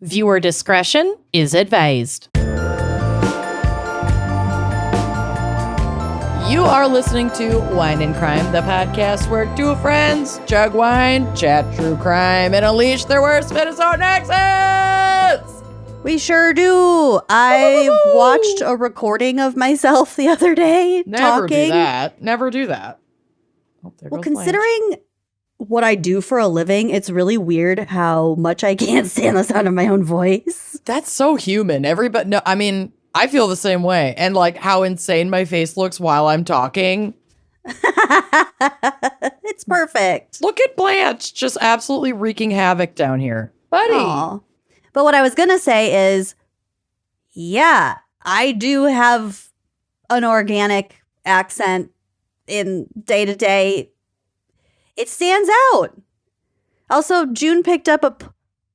Viewer discretion is advised. You are listening to Wine and Crime, the podcast where two friends chug wine, chat true crime, and unleash their worst Minnesota accents. We sure do. I watched a recording of myself the other day talking. Never do that. Oh, well, considering what I do for a living, it's really weird how much I can't stand the sound of my own voice. That's so human. Everybody, no, I mean, I feel the same way. And like how insane my face looks while I'm talking. It's perfect. Look at Blanche just absolutely wreaking havoc down here. Buddy. Aww. But what I was going to say is, yeah, I do have an organic accent in day to day. It stands out. Also, June picked up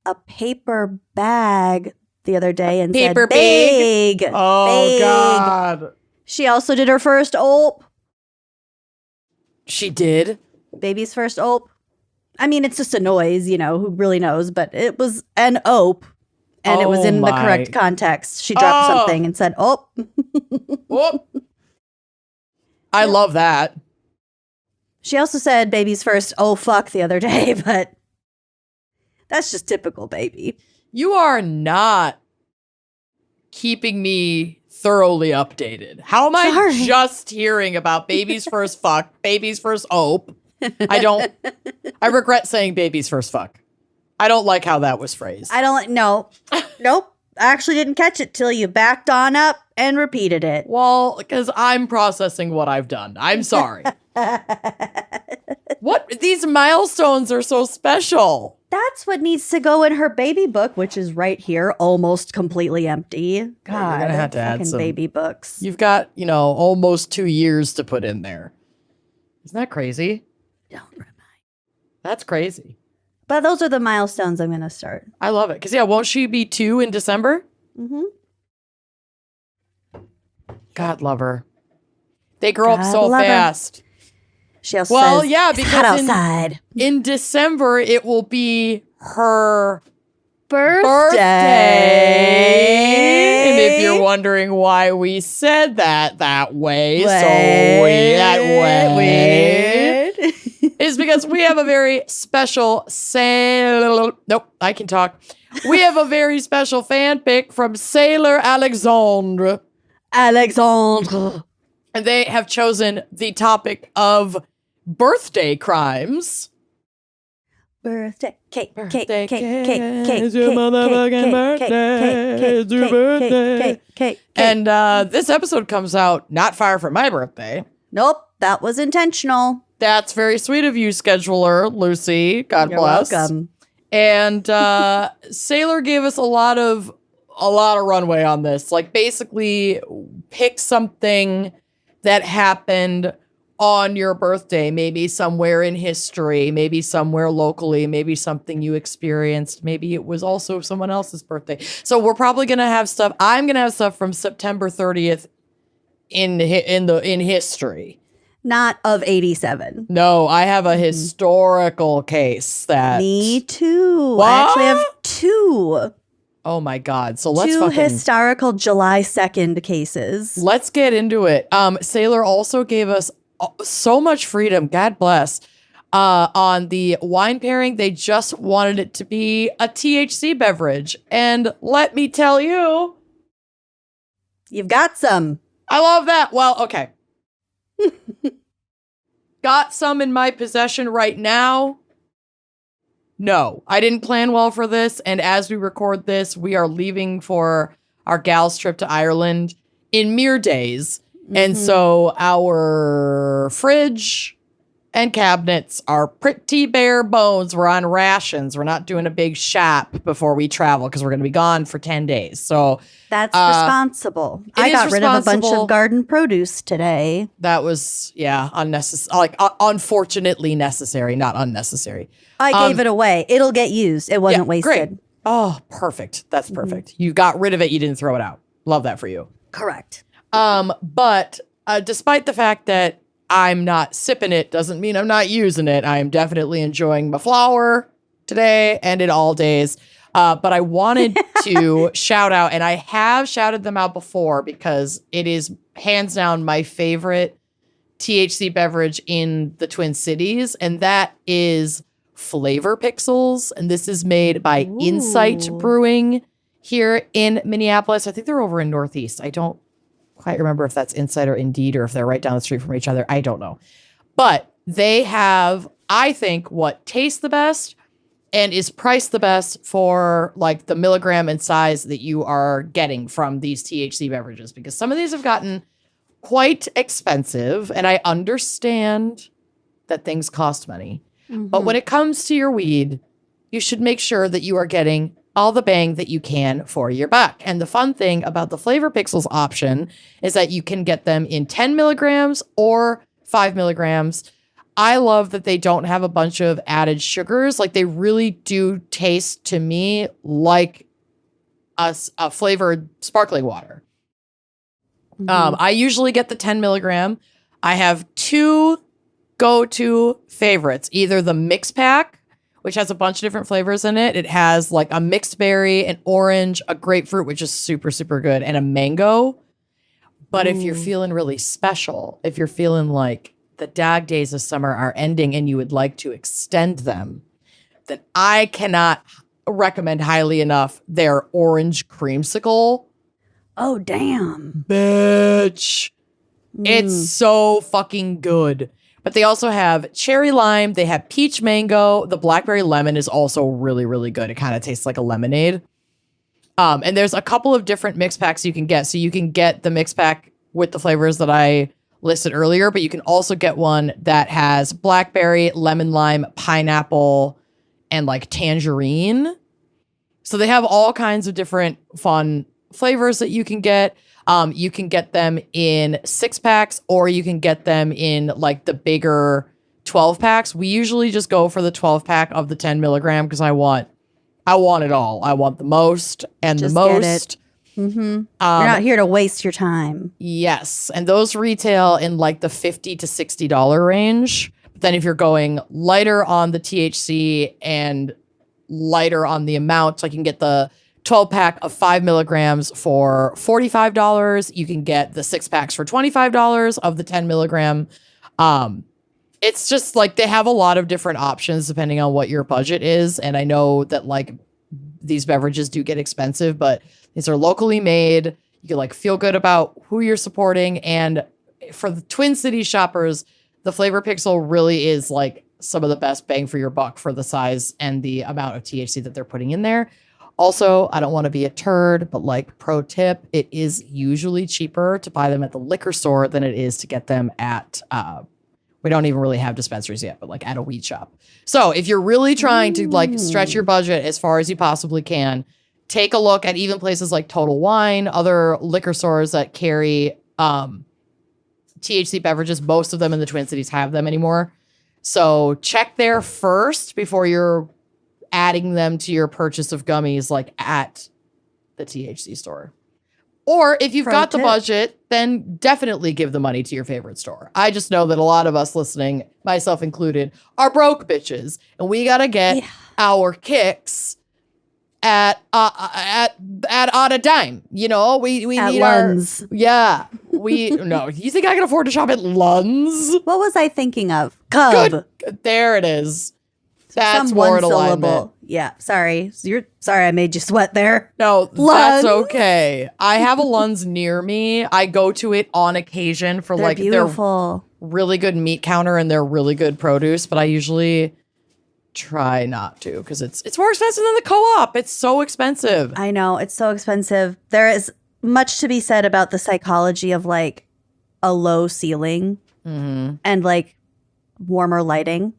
a paper bag the other day and paper said, big. Oh, big. God. She also did her first OLP. She did? Baby's first OLP. I mean, it's just a noise, you know, who really knows? But it was an OLP, and it was in the correct context. She dropped something and said, OLP. Whoop. I love that. She also said baby's first oh fuck the other day, but that's just typical baby. You are not keeping me thoroughly updated. How am I just hearing about baby's first fuck, baby's first ope? I regret saying baby's first fuck. I don't like how that was phrased. Nope. I actually didn't catch it till you backed on up and repeated it. Well, because I'm processing what I've done. I'm sorry. What? These milestones are so special. That's what needs to go in her baby book, which is right here, almost completely empty. God, you're gonna have to add some baby books. You've got, almost 2 years to put in there. Isn't that crazy? Don't remind. That's crazy. But those are the milestones I'm going to start. I love it. Because, won't she be 2 in December? Mm-hmm. God love her. They grow up so fast. Her. She also says, because hot outside. In December, it will be her birthday. And if you're wondering why we said that way, is because we have a very special I can talk. We have a very special fan pick from Sailor Alexandre. And they have chosen the topic of birthday crimes. Birthday cake. It's your motherfucking birthday. It's your birthday. And this episode comes out not far from my birthday. Nope, that was intentional. That's very sweet of you, scheduler Lucy. God bless. You're welcome. And Sailor gave us a lot of runway on this. Like, basically, pick something that happened on your birthday, maybe somewhere in history, maybe somewhere locally, maybe something you experienced, maybe it was also someone else's birthday. So we're probably gonna have stuff. I'm gonna have stuff from September 30th in history. Not of 87. No, I have a historical case that. Me too. What? I actually have 2. Oh my God. So let's 2 historical July 2nd cases. Let's get into it. Sailor also gave us so much freedom. God bless. On the wine pairing, they just wanted it to be a THC beverage. And let me tell you. You've got some. I love that. Well, okay. Got some in my possession right now. No, I didn't plan well for this. And as we record this, we are leaving for our gals trip to Ireland in mere days. Mm-hmm. And so our fridge and cabinets are pretty bare bones. We're on rations. We're not doing a big shop before we travel because we're going to be gone for 10 days. So that's responsible. I got rid of a bunch of garden produce today. That was, unnecessary. Unfortunately necessary, not unnecessary. I gave it away. It'll get used. It wasn't wasted. Great. Oh, perfect. That's perfect. Mm-hmm. You got rid of it. You didn't throw it out. Love that for you. Correct. But despite the fact that I'm not sipping it, doesn't mean I'm not using it. I am definitely enjoying Mayflower today and in all days. But I wanted to shout out, and I have shouted them out before because it is hands down my favorite THC beverage in the Twin Cities, and that is Flavor Pixels. And this is made by Insight Brewing here in Minneapolis. I think they're over in Northeast. I don't quite remember if that's Insight or Indeed or if they're right down the street from each other. I don't know. But they have, I think, what tastes the best and is priced the best for like the milligram and size that you are getting from these THC beverages, because some of these have gotten quite expensive, and I understand that things cost money. But when it comes to your weed, you should make sure that you are getting all the bang that you can for your buck. And the fun thing about the Flavor Pixels option is that you can get them in 10 milligrams or 5 milligrams. I love that they don't have a bunch of added sugars. Like, they really do taste to me like a flavored sparkling water. I usually get the 10 milligram. I have two go-to favorites, either the mix pack, which has a bunch of different flavors in it. It has like a mixed berry, an orange, a grapefruit, which is super, super good, and a mango. But if you're feeling really special, if you're feeling like the dog days of summer are ending and you would like to extend them, then I cannot recommend highly enough their orange creamsicle. Oh, damn. Bitch. It's so fucking good. But they also have cherry lime. They have peach mango. The blackberry lemon is also really, really good. It kind of tastes like a lemonade. And there's a couple of different mix packs you can get. So you can get the mix pack with the flavors that I listed earlier, but you can also get one that has blackberry, lemon lime, pineapple, and like tangerine. So they have all kinds of different fun flavors that you can get. You can get them in 6-packs, or you can get them in like the bigger 12-packs. We usually just go for the 12-pack of the 10 milligram because I want it all. I want the most and Just the most. You're not here to waste your time. Yes. And those retail in like the $50 to $60 range. But then if you're going lighter on the THC and lighter on the amount, like you can get the 12-pack of 5 milligrams for $45. You can get the 6-packs for $25 of the 10 milligram. It's just like they have a lot of different options depending on what your budget is. And I know that like these beverages do get expensive, but these are locally made. You can like feel good about who you're supporting. And for the Twin Cities shoppers, the Flavor Pixel really is like some of the best bang for your buck for the size and the amount of THC that they're putting in there. Also, I don't want to be a turd, but like pro tip, it is usually cheaper to buy them at the liquor store than it is to get them at, we don't even really have dispensaries yet, but like at a weed shop. So if you're really trying to like stretch your budget as far as you possibly can, take a look at even places like Total Wine, other liquor stores that carry THC beverages. Most of them in the Twin Cities have them anymore. So check there first before you're adding them to your purchase of gummies like at the THC store. Or if you've got the budget, then definitely give the money to your favorite store. I just know that a lot of us listening, myself included, are broke bitches, and we got to get our kicks at on a dime. You know, we at need Lund's. No, you think I can afford to shop at Lund's? What was I thinking of? Cub. Good. There it is. That's Some more one in alignment. syllable. Yeah, sorry. You're sorry I made you sweat there. No, Lund's. that's okay. I have a Lund's near me. I go to it on occasion for They're like beautiful. their really good meat counter and their really good produce, but I usually try not to because it's more expensive than the co-op. It's so expensive. I know, it's so expensive. There is much to be said about the psychology of like a low ceiling and like warmer lighting.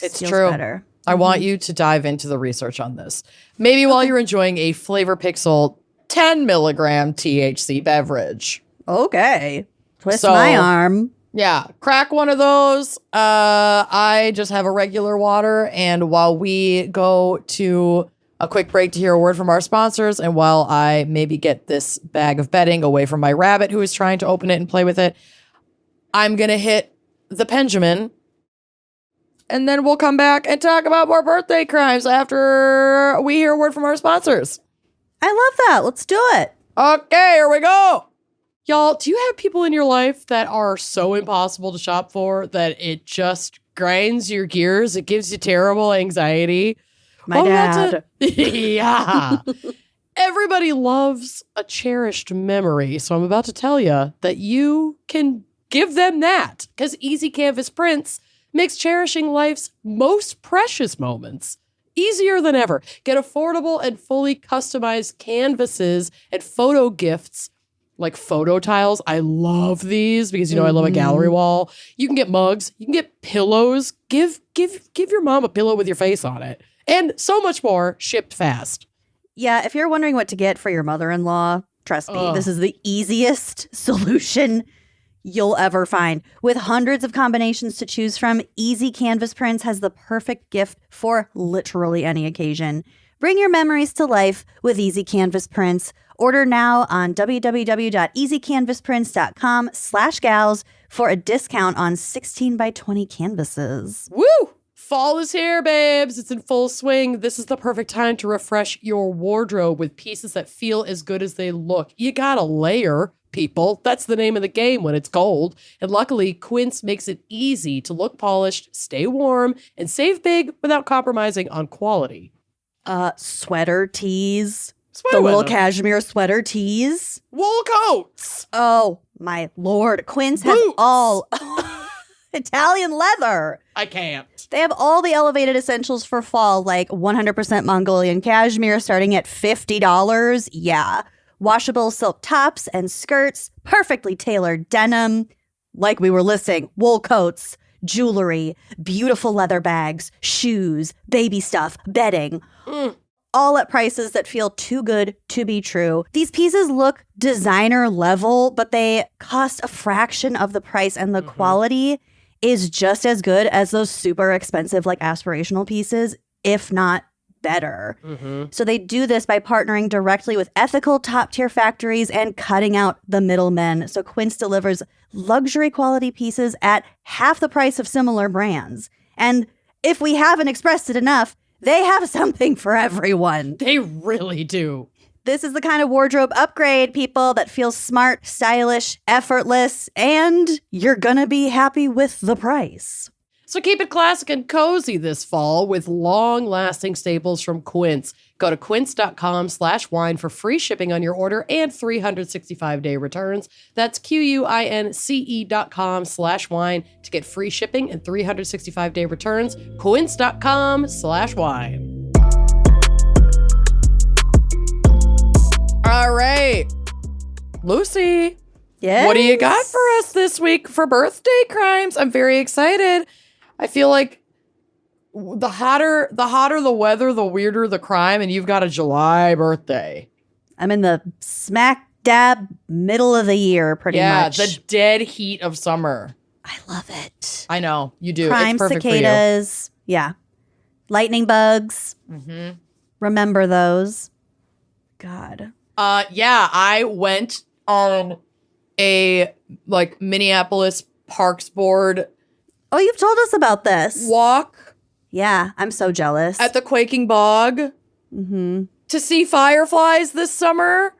It's true. Better. I want you to dive into the research on this. Maybe while you're enjoying a Flavor Pixel 10 milligram THC beverage. Okay. Twist my arm. Yeah, crack one of those. I just have a regular water. And while we go to a quick break to hear a word from our sponsors, and while I maybe get this bag of bedding away from my rabbit who is trying to open it and play with it, I'm going to hit the Benjamin and then we'll come back and talk about more birthday crimes after we hear a word from our sponsors. I love that. Let's do it. Okay, here we go. Y'all, do you have people in your life that are so impossible to shop for that it just grinds your gears? It gives you terrible anxiety? My dad. Yeah. Everybody loves a cherished memory, so I'm about to tell you that you can give them that, because Easy Canvas Prints makes cherishing life's most precious moments easier than ever. Get affordable and fully customized canvases and photo gifts like photo tiles. I love these because, I love a gallery wall. You can get mugs. You can get pillows. Give your mom a pillow with your face on it. And so much more, shipped fast. Yeah, if you're wondering what to get for your mother-in-law, trust me, this is the easiest solution you'll ever find. With hundreds of combinations to choose from, Easy Canvas Prints has the perfect gift for literally any occasion. Bring your memories to life with Easy Canvas Prints. Order now on www.easycanvasprints.com/gals for a discount on 16 by 20 canvases. Woo! Fall is here, babes. It's in full swing. This is the perfect time to refresh your wardrobe with pieces that feel as good as they look. You gotta layer, people. That's the name of the game when it's cold. And luckily, Quince makes it easy to look polished, stay warm, and save big without compromising on quality. Sweater tees. Sweater the little weather. cashmere sweater tees. Wool coats. Oh, my Lord. Quince has Boots. all Italian leather. I can't. They have all the elevated essentials for fall, like 100% Mongolian cashmere starting at $50. Yeah. Washable silk tops and skirts, perfectly tailored denim, like we were listing, wool coats, jewelry, beautiful leather bags, shoes, baby stuff, bedding. All at prices that feel too good to be true. These pieces look designer level, but they cost a fraction of the price, and the quality is just as good as those super expensive, like aspirational pieces, if not better. So they do this by partnering directly with ethical top-tier factories and cutting out the middlemen. So Quince delivers luxury quality pieces at half the price of similar brands. And if we haven't expressed it enough, they have something for everyone. They really do. This is the kind of wardrobe upgrade, people, that feels smart, stylish, effortless, and you're gonna be happy with the price. So keep it classic and cozy this fall with long-lasting staples from Quince. Go to quince.com/wine for free shipping on your order and 365-day returns. That's QUINCE.com/wine to get free shipping and 365-day returns. Quince.com/wine. All right. Lucy, Yes. what do you got for us this week for birthday crimes? I'm very excited. I feel like the hotter the weather, the weirder the crime, and you've got a July birthday. I'm in the smack dab middle of the year, pretty much. Yeah, the dead heat of summer. I love it. I know, you do. Prime it's perfect cicadas. Yeah. Lightning bugs. for you. Remember those. God. Yeah, I went on a Minneapolis Parks Board Oh, you've told us about this. walk Yeah, I'm so jealous. at the Quaking Bog to see fireflies this summer.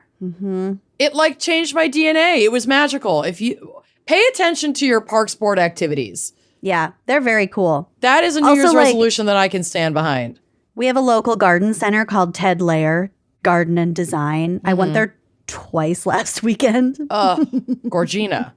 It changed my DNA. It was magical. If you pay attention to your Parks Board activities, Yeah, they're very cool. that is a New Also, Year's resolution that I can stand behind. We have a local garden center called Ted Lair Garden and Design. I went there twice last weekend. Gorgina.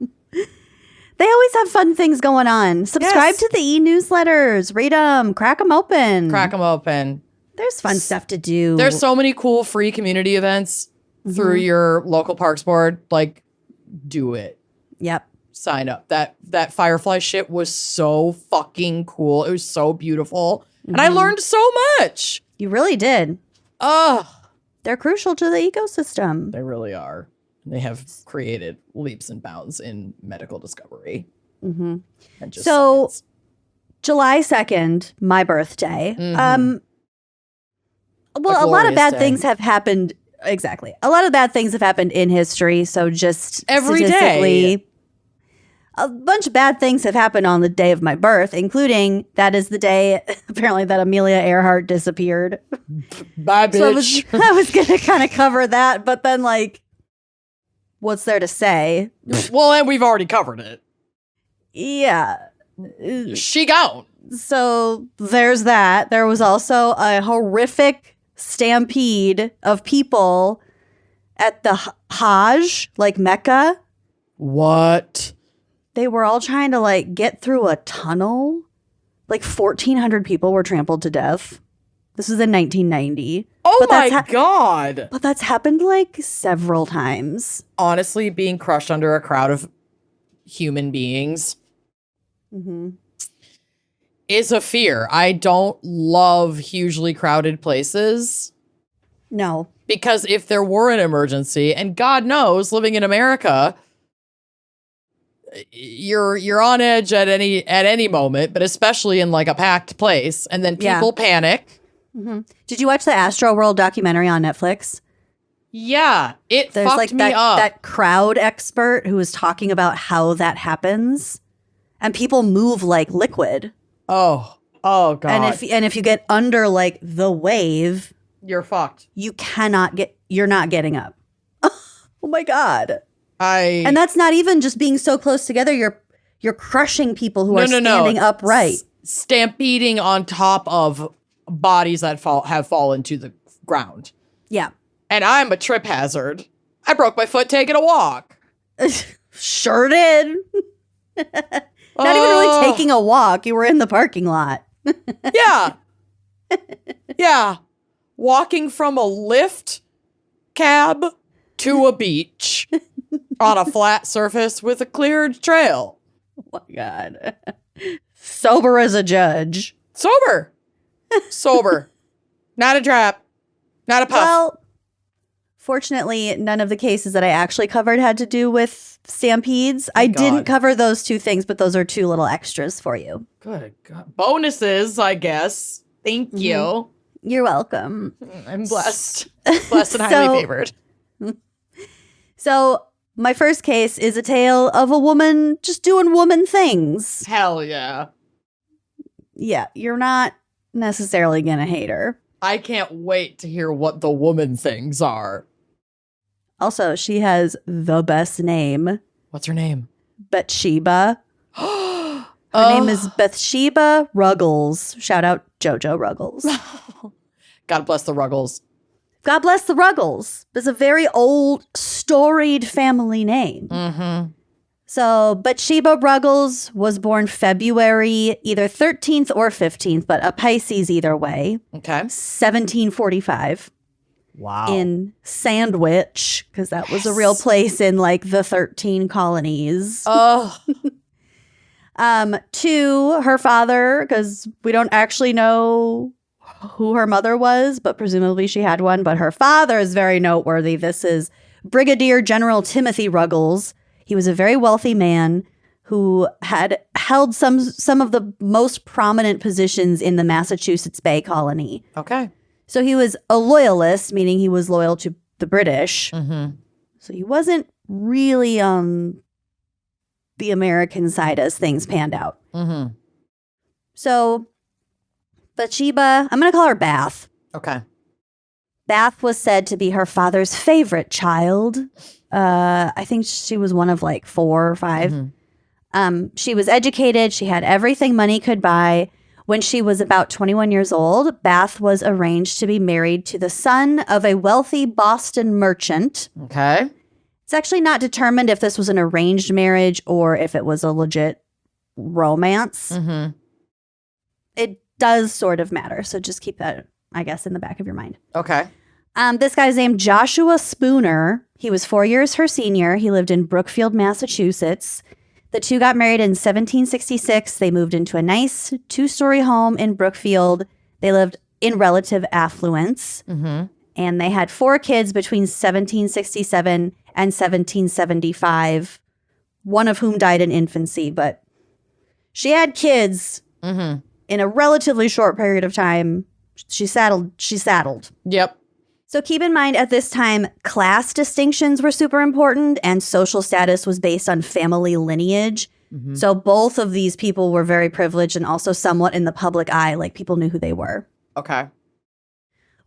They always have fun things going on. Subscribe Yes. to the e-newsletters. Read them. Crack them open. Crack them open. There's fun stuff to do. There's so many cool free community events through your local Parks Board. Do it. Yep. Sign up. That firefly shit was so fucking cool. It was so beautiful. And I learned so much. You really did. Ugh. They're crucial to the ecosystem. They really are. They have created leaps and bounds in medical discovery. And just So- science. July 2nd, my birthday. Well, a lot of glorious bad day. things have happened. Exactly. A lot of bad things have happened in history. So just Every statistically, day. a bunch of bad things have happened on the day of my birth, including that is the day, apparently, that Amelia Earhart disappeared. Bye, bitch. So I was going to kind of cover that, but then, like, what's there to say? Well, and we've already covered it. Yeah. She gone. So there's that. There was also a horrific stampede of people at the Hajj, like Mecca. What? They were all trying to like get through a tunnel. Like 1,400 people were trampled to death. This was in 1990. Oh my God. But that's happened like several times. Honestly, being crushed under a crowd of human beings is a fear. I don't love hugely crowded places. No. Because if there were an emergency, and God knows, living in America, you're on edge at any moment, but especially in like a packed place, and then people panic. Did you watch the Astroworld documentary on Netflix? Yeah, There's fucked like me up. that crowd expert who was talking about how that happens, and people move like liquid. Oh God! And if you get under like the wave, you're fucked. You're not getting up. Oh my God. And that's not even just being so close together. You're crushing people who are standing upright. Stampeding on top of bodies that have fallen to the ground. Yeah. And I'm a trip hazard. I broke my foot taking a walk. Sure did. Not even really taking a walk. You were in the parking lot. Yeah. Yeah. Walking from a lift cab to a beach on a flat surface with a cleared trail. Oh my God. Sober as a judge. Sober. Not a trap. Not a puff. Well, fortunately, none of the cases that I actually covered had to do with stampedes. I didn't cover those two things, but those are two little extras for you. Good God. Bonuses, I guess. Thank you. You're welcome. I'm blessed. Blessed and highly favored. So my first case is a tale of a woman just doing woman things. Hell yeah. Yeah, you're not necessarily going to hate her. I can't wait to hear what the woman things are. Also, she has the best name. What's her name? Bathseba. Her name is Bathseba Ruggles. Shout out Jojo Ruggles. God bless the Ruggles. God bless the Ruggles. It's a very old, storied family name. Mm-hmm. So Bathseba Ruggles was born February either 13th or 15th, but a Pisces either way. Okay. 1745. Wow. In Sandwich, because that was a real place in like the 13 colonies. Oh. To her father, because we don't actually know who her mother was, but presumably she had one. But her father is very noteworthy. This is Brigadier General Timothy Ruggles. He was a very wealthy man who had held some of the most prominent positions in the Massachusetts Bay Colony. Okay. So he was a loyalist, meaning he was loyal to the British. Mm-hmm. So he wasn't really on the American side as things panned out. Mm-hmm. So Bathsheba, I'm going to call her Bath. Okay. Bath was said to be her father's favorite child. I think she was one of like 4 or 5. Mm-hmm. She was educated. She had everything money could buy. When she was about 21 years old, Bath was arranged to be married to the son of a wealthy Boston merchant. Okay. It's actually not determined if this was an arranged marriage or if it was a legit romance. Mm-hmm. It does sort of matter. So just keep that, I guess, in the back of your mind. Okay. This guy's named Joshua Spooner. He was 4 years her senior. He lived in Brookfield, Massachusetts. The two got married in 1766. They moved into a nice 2-story home in Brookfield. They lived in relative affluence. Mm-hmm. And they had 4 kids between 1767 and 1775, one of whom died in infancy. But she had kids in a relatively short period of time. She saddled. Yep. So keep in mind, at this time, class distinctions were super important and social status was based on family lineage. Mhm. So both of these people were very privileged and also somewhat in the public eye, like people knew who they were. Okay.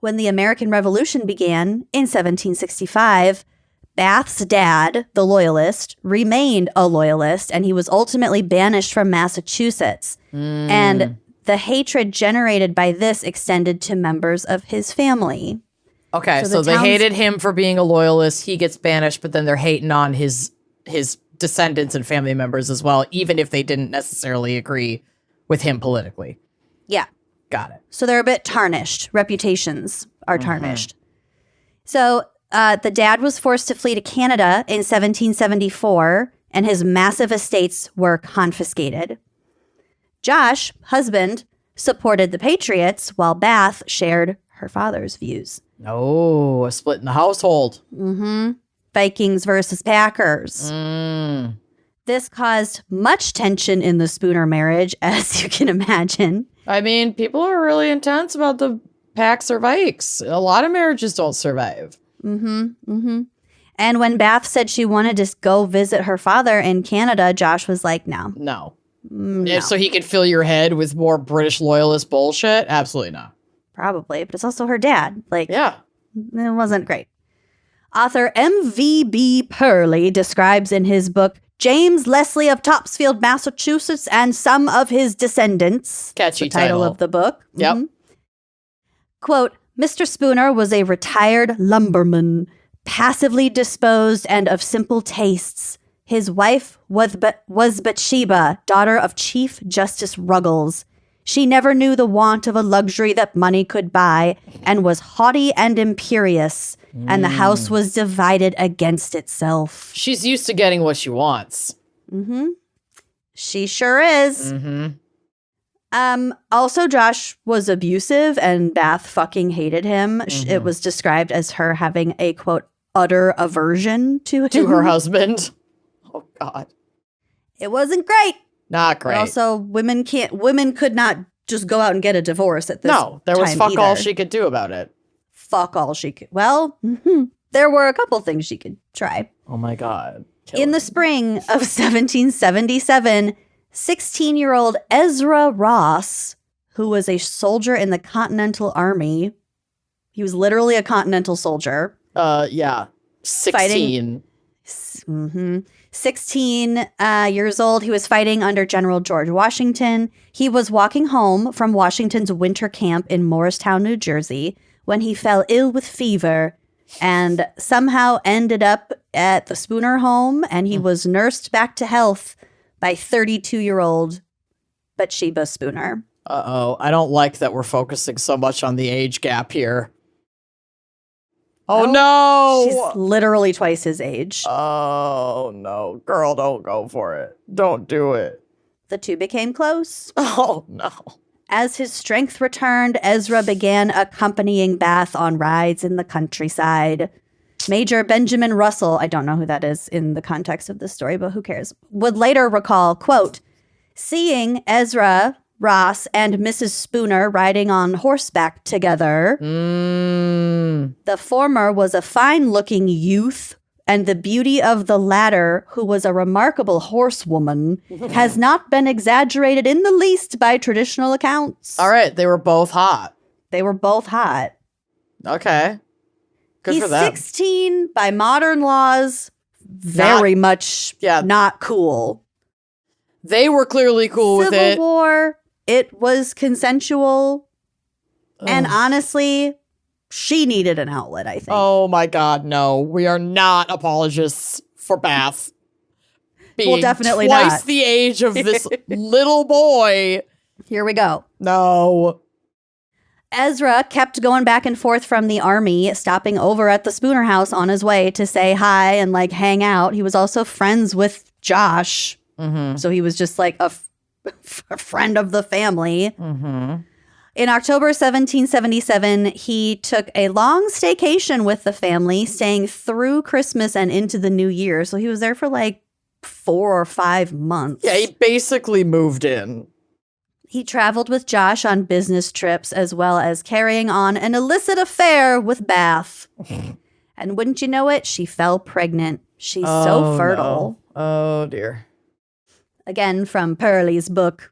When the American Revolution began in 1765, Bath's dad, the Loyalist, remained a Loyalist, and he was ultimately banished from Massachusetts. And the hatred generated by this extended to members of his family. Okay, so they hated him for being a Loyalist. He gets banished, but then they're hating on his descendants and family members as well, even if they didn't necessarily agree with him politically. Yeah. Got it. So they're a bit tarnished. Reputations are tarnished. So the dad was forced to flee to Canada in 1774, and his massive estates were confiscated. Josh, husband, supported the Patriots, while Bath shared her father's views. Oh, a split in the household. Vikings versus Packers. This caused much tension in the Spooner marriage, as you can imagine. I mean, people are really intense about the Packs or Vikes. A lot of marriages don't survive. And when Bath said she wanted to go visit her father in Canada, Josh was like, no. No. If so he could fill your head with more British loyalist bullshit? Absolutely not. Probably, but it's also her dad. Like, Yeah. it wasn't great. Author M.V.B. Purley describes in his book, James Leslie of Topsfield, Massachusetts, and Some of His Descendants. Catchy the title of the book. Yep. Quote, Mr. Spooner was a retired lumberman, passively disposed and of simple tastes. His wife was Bathseba, daughter of Chief Justice Ruggles. She never knew the want of a luxury that money could buy, and was haughty and imperious, and the house was divided against itself. She's used to getting what she wants. She sure is. Also, Josh was abusive, and Bath fucking hated him. It was described as her having a, quote, utter aversion to him. To her husband. Oh, God. It wasn't great. Not great. But also, women could not just go out and get a divorce at this time. No, there was fuck all she could do about it. Fuck all she could. Well, there were a couple things she could try. Oh, my God. In the spring of 1777, 16-year-old Ezra Ross, who was a soldier in the Continental Army, he was literally a Continental soldier. Yeah. 16. 16 years old. He was fighting under General George Washington. He was walking home from Washington's winter camp in Morristown, New Jersey, when he fell ill with fever and somehow ended up at the Spooner home, and he was nursed back to health by 32-year-old Bathseba Spooner. Uh-oh. I don't like that we're focusing so much on the age gap here. Oh, no. She's literally twice his age. Oh, no. Girl, don't go for it. Don't do it. The two became close. Oh, no. As his strength returned, Ezra began accompanying Bath on rides in the countryside. Major Benjamin Russell, I don't know who that is in the context of this story, but who cares, would later recall, quote, seeing Ezra, Ross, and Mrs. Spooner riding on horseback together. The former was a fine-looking youth, and the beauty of the latter, who was a remarkable horsewoman, has not been exaggerated in the least by traditional accounts. All right. They were both hot. They were both hot. Okay. Good He's for them. 16 by modern laws, very much not cool. They were clearly cool with it. Civil War, it was consensual. And honestly, she needed an outlet, I think. Oh my God, no. We are not apologists for Bath being definitely twice not. the age of this little boy. Here we go. No. Ezra kept going back and forth from the army, stopping over at the Spooner house on his way to say hi and like hang out. He was also friends with Josh. So he was just like a friend of the family. In October 1777, he took a long staycation with the family, staying through Christmas and into the new year. So he was there for like 4 or 5 months. Yeah, he basically moved in. He traveled with Josh on business trips, as well as carrying on an illicit affair with Bath. And wouldn't you know it, she fell pregnant. She's so fertile. No. Oh, dear. Again from Pearlie's book.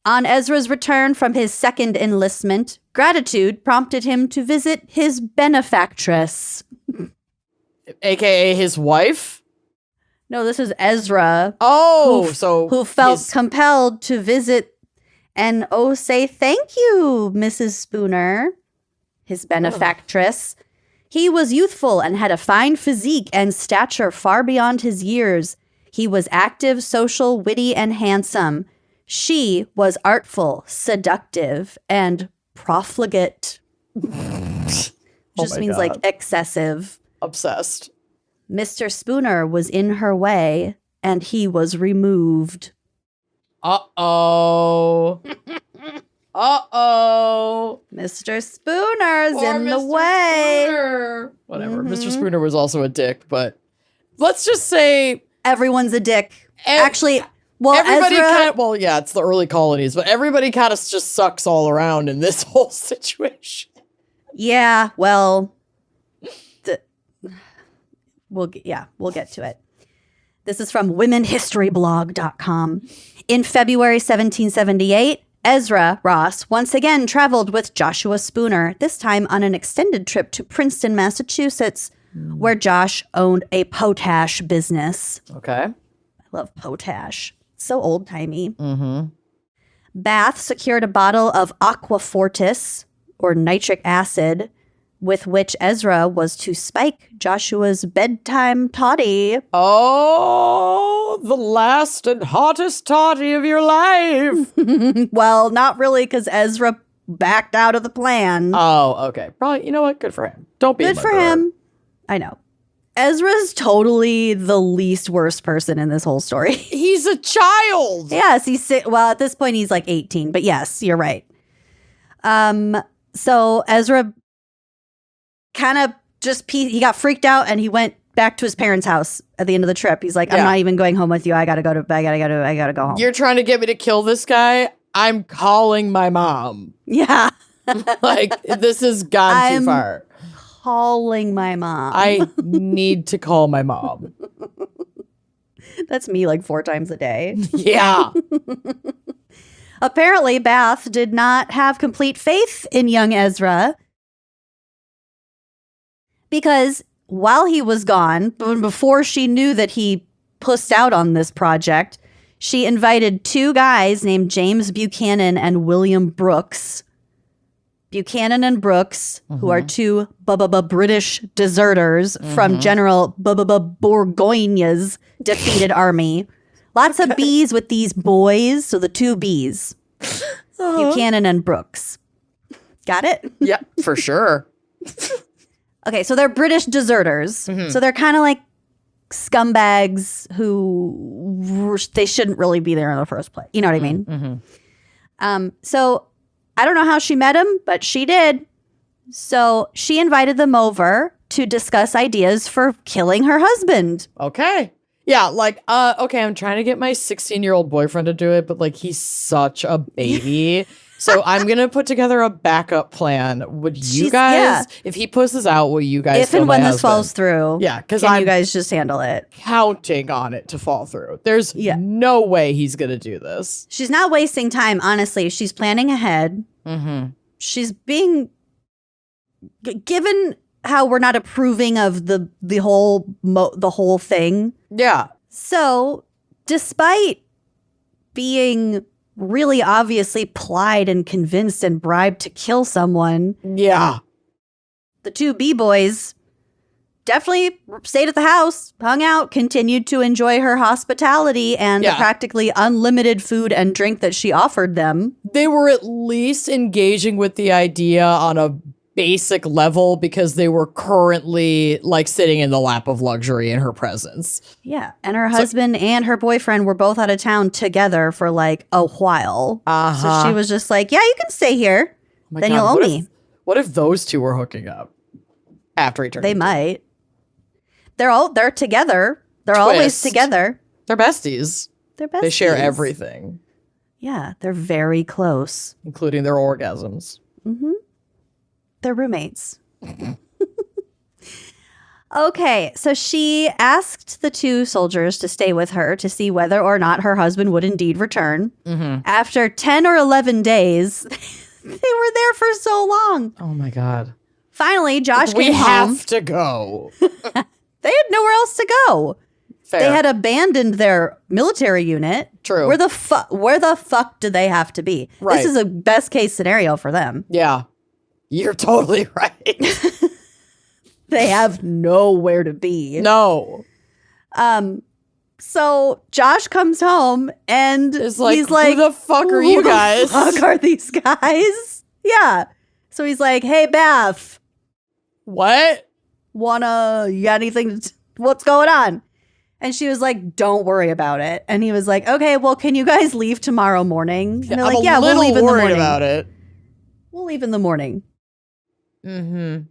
On Ezra's return from his second enlistment, gratitude prompted him to visit his benefactress. AKA his wife? No, this is Ezra. Who felt compelled to visit and say thank you, Mrs. Spooner, his benefactress. He was youthful and had a fine physique and stature far beyond his years. He was active, social, witty, and handsome. She was artful, seductive, and profligate. Just means like excessive. Obsessed. Mr. Spooner was in her way, and he was removed. Uh-oh. Mr. Spooner's Poor in the Mr. way. Spooner. Whatever. Mr. Spooner was also a dick, but let's just say everyone's a dick. Actually, well, everybody Ezra, it's the early colonies, but everybody kind of just sucks all around in this whole situation. Yeah, well, we'll get to it. This is from womenhistoryblog.com. In February 1778, Ezra Ross once again traveled with Joshua Spooner, this time on an extended trip to Princeton, Massachusetts, where Josh owned a potash business. Okay. I love potash. So old-timey. Mm-hmm. Bath secured a bottle of aqua fortis, or nitric acid, with which Ezra was to spike Joshua's bedtime toddy. Oh, the last and hottest toddy of your life. Well, not really, because Ezra backed out of the plan. Oh, okay. Probably, you know what? Good for him. Don't be Good for him. I know. Ezra's totally the least worst person in this whole story. He's a child. Yes, at this point he's like 18, but yes, you're right. So Ezra kind of he got freaked out and he went back to his parents' house at the end of the trip. He's like, I'm not even going home with you. I gotta go home. You're trying to get me to kill this guy? I'm calling my mom. Yeah. Like, this has gone too far. Calling my mom. I need to call my mom. That's me like 4 times a day. Yeah. Apparently, Bath did not have complete faith in young Ezra because while he was gone, before she knew that he pussed out on this project, she invited 2 guys named James Buchanan and William Brooks. Buchanan and Brooks, who are 2 British deserters from General Burgoyne's defeated army. Lots of B's with these boys, so the 2 B's. Buchanan and Brooks. Got it? Yeah, for sure. Okay, so they're British deserters. So they're kind of like scumbags who they shouldn't really be there in the first place. You know what I mean? So I don't know how she met him, but she did. So she invited them over to discuss ideas for killing her husband. Okay. Yeah, like, okay, I'm trying to get my 16-year-old boyfriend to do it, but like, he's such a baby. So I'm going to put together a backup plan. Would you guys, if he pusses out, will you guys if and when this falls through, because you guys just handle it? Counting on it to fall through. There's no way he's going to do this. She's not wasting time, honestly. She's planning ahead. She's being, given how we're not approving of the whole thing. Yeah. So despite being really obviously plied and convinced and bribed to kill someone. Yeah. The 2 B-boys definitely stayed at the house, hung out, continued to enjoy her hospitality and the practically unlimited food and drink that she offered them. They were at least engaging with the idea on a basic level because they were currently like sitting in the lap of luxury in her presence. Yeah. And her husband and her boyfriend were both out of town together for like a while. So she was just like, yeah, you can stay here. Then you'll owe me. What if those 2 were hooking up after eternity? They might. They're together. They're always together. They're besties. They share everything. Yeah. They're very close. Including their orgasms. They're roommates. Okay, so she asked the two soldiers to stay with her to see whether or not her husband would indeed return. Mm-hmm. After 10 or 11 days, they were there for so long. Oh my God. Finally, Josh We came home. have to go. They had nowhere else to go. Fair. They had abandoned their military unit. True. Where the fuck do they have to be? Right. This is a best case scenario for them. Yeah. You're totally right. They have nowhere to be. No. So Josh comes home and It's like, he's like, who the fuck are you guys? Who the fuck are these guys? Yeah. So he's like, hey, Beth, What? you got anything? What's going on? And she was like, don't worry about it. And he was like, okay, well, can you guys leave tomorrow morning? And they're like, yeah, we'll leave in the morning. About it. We'll leave in the morning. Mm-hmm.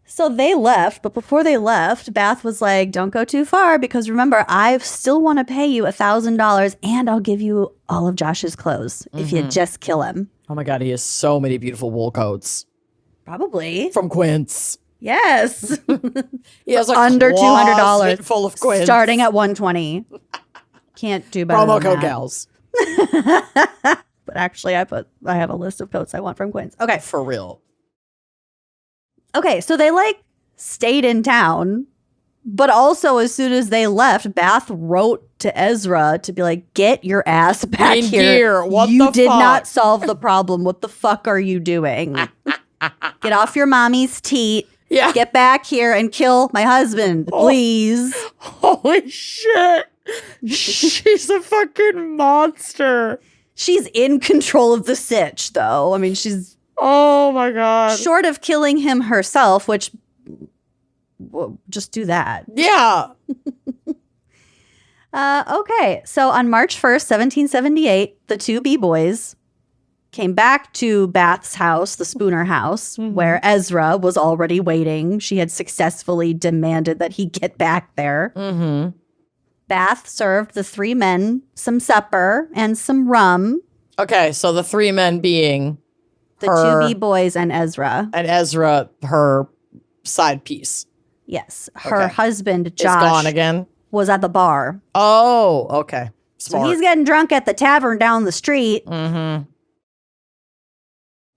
So they left, but before they left, Bath was like, don't go too far because remember, I still want to pay you $1,000 and I'll give you all of Josh's clothes if you just kill him. Oh my God, he has so many beautiful wool coats. Probably. From Quince. Yes. He has like under $200 full of Quince. starting at $120. Can't do better. Promo than code that. gals. But actually, I have a list of coats I want from Quince. Okay. For real. Okay, so they like stayed in town, but also as soon as they left, Bath wrote to Ezra to be like, get your ass back In here. gear. What you the did fuck? not solve the problem. What the fuck are you doing? Get off your mommy's teat. Yeah. Get back here and kill my husband, please. Holy shit. She's a fucking monster. She's in control of the sitch, though. I mean, she's Oh my God. short of killing him herself, which, well, just do that. Yeah. Okay, so on March 1st, 1778, the two B-boys came back to Bath's house, the Spooner house, where Ezra was already waiting. She had successfully demanded that he get back there. Mm-hmm. Bath served the three men some supper and some rum. Okay, so the three men being The her two B-boys and Ezra. and Ezra, her side piece. Yes. Her Okay. husband, Is gone Josh, again. was at the bar. Oh, okay. Smart. So he's getting drunk at the tavern down the street. Mm-hmm.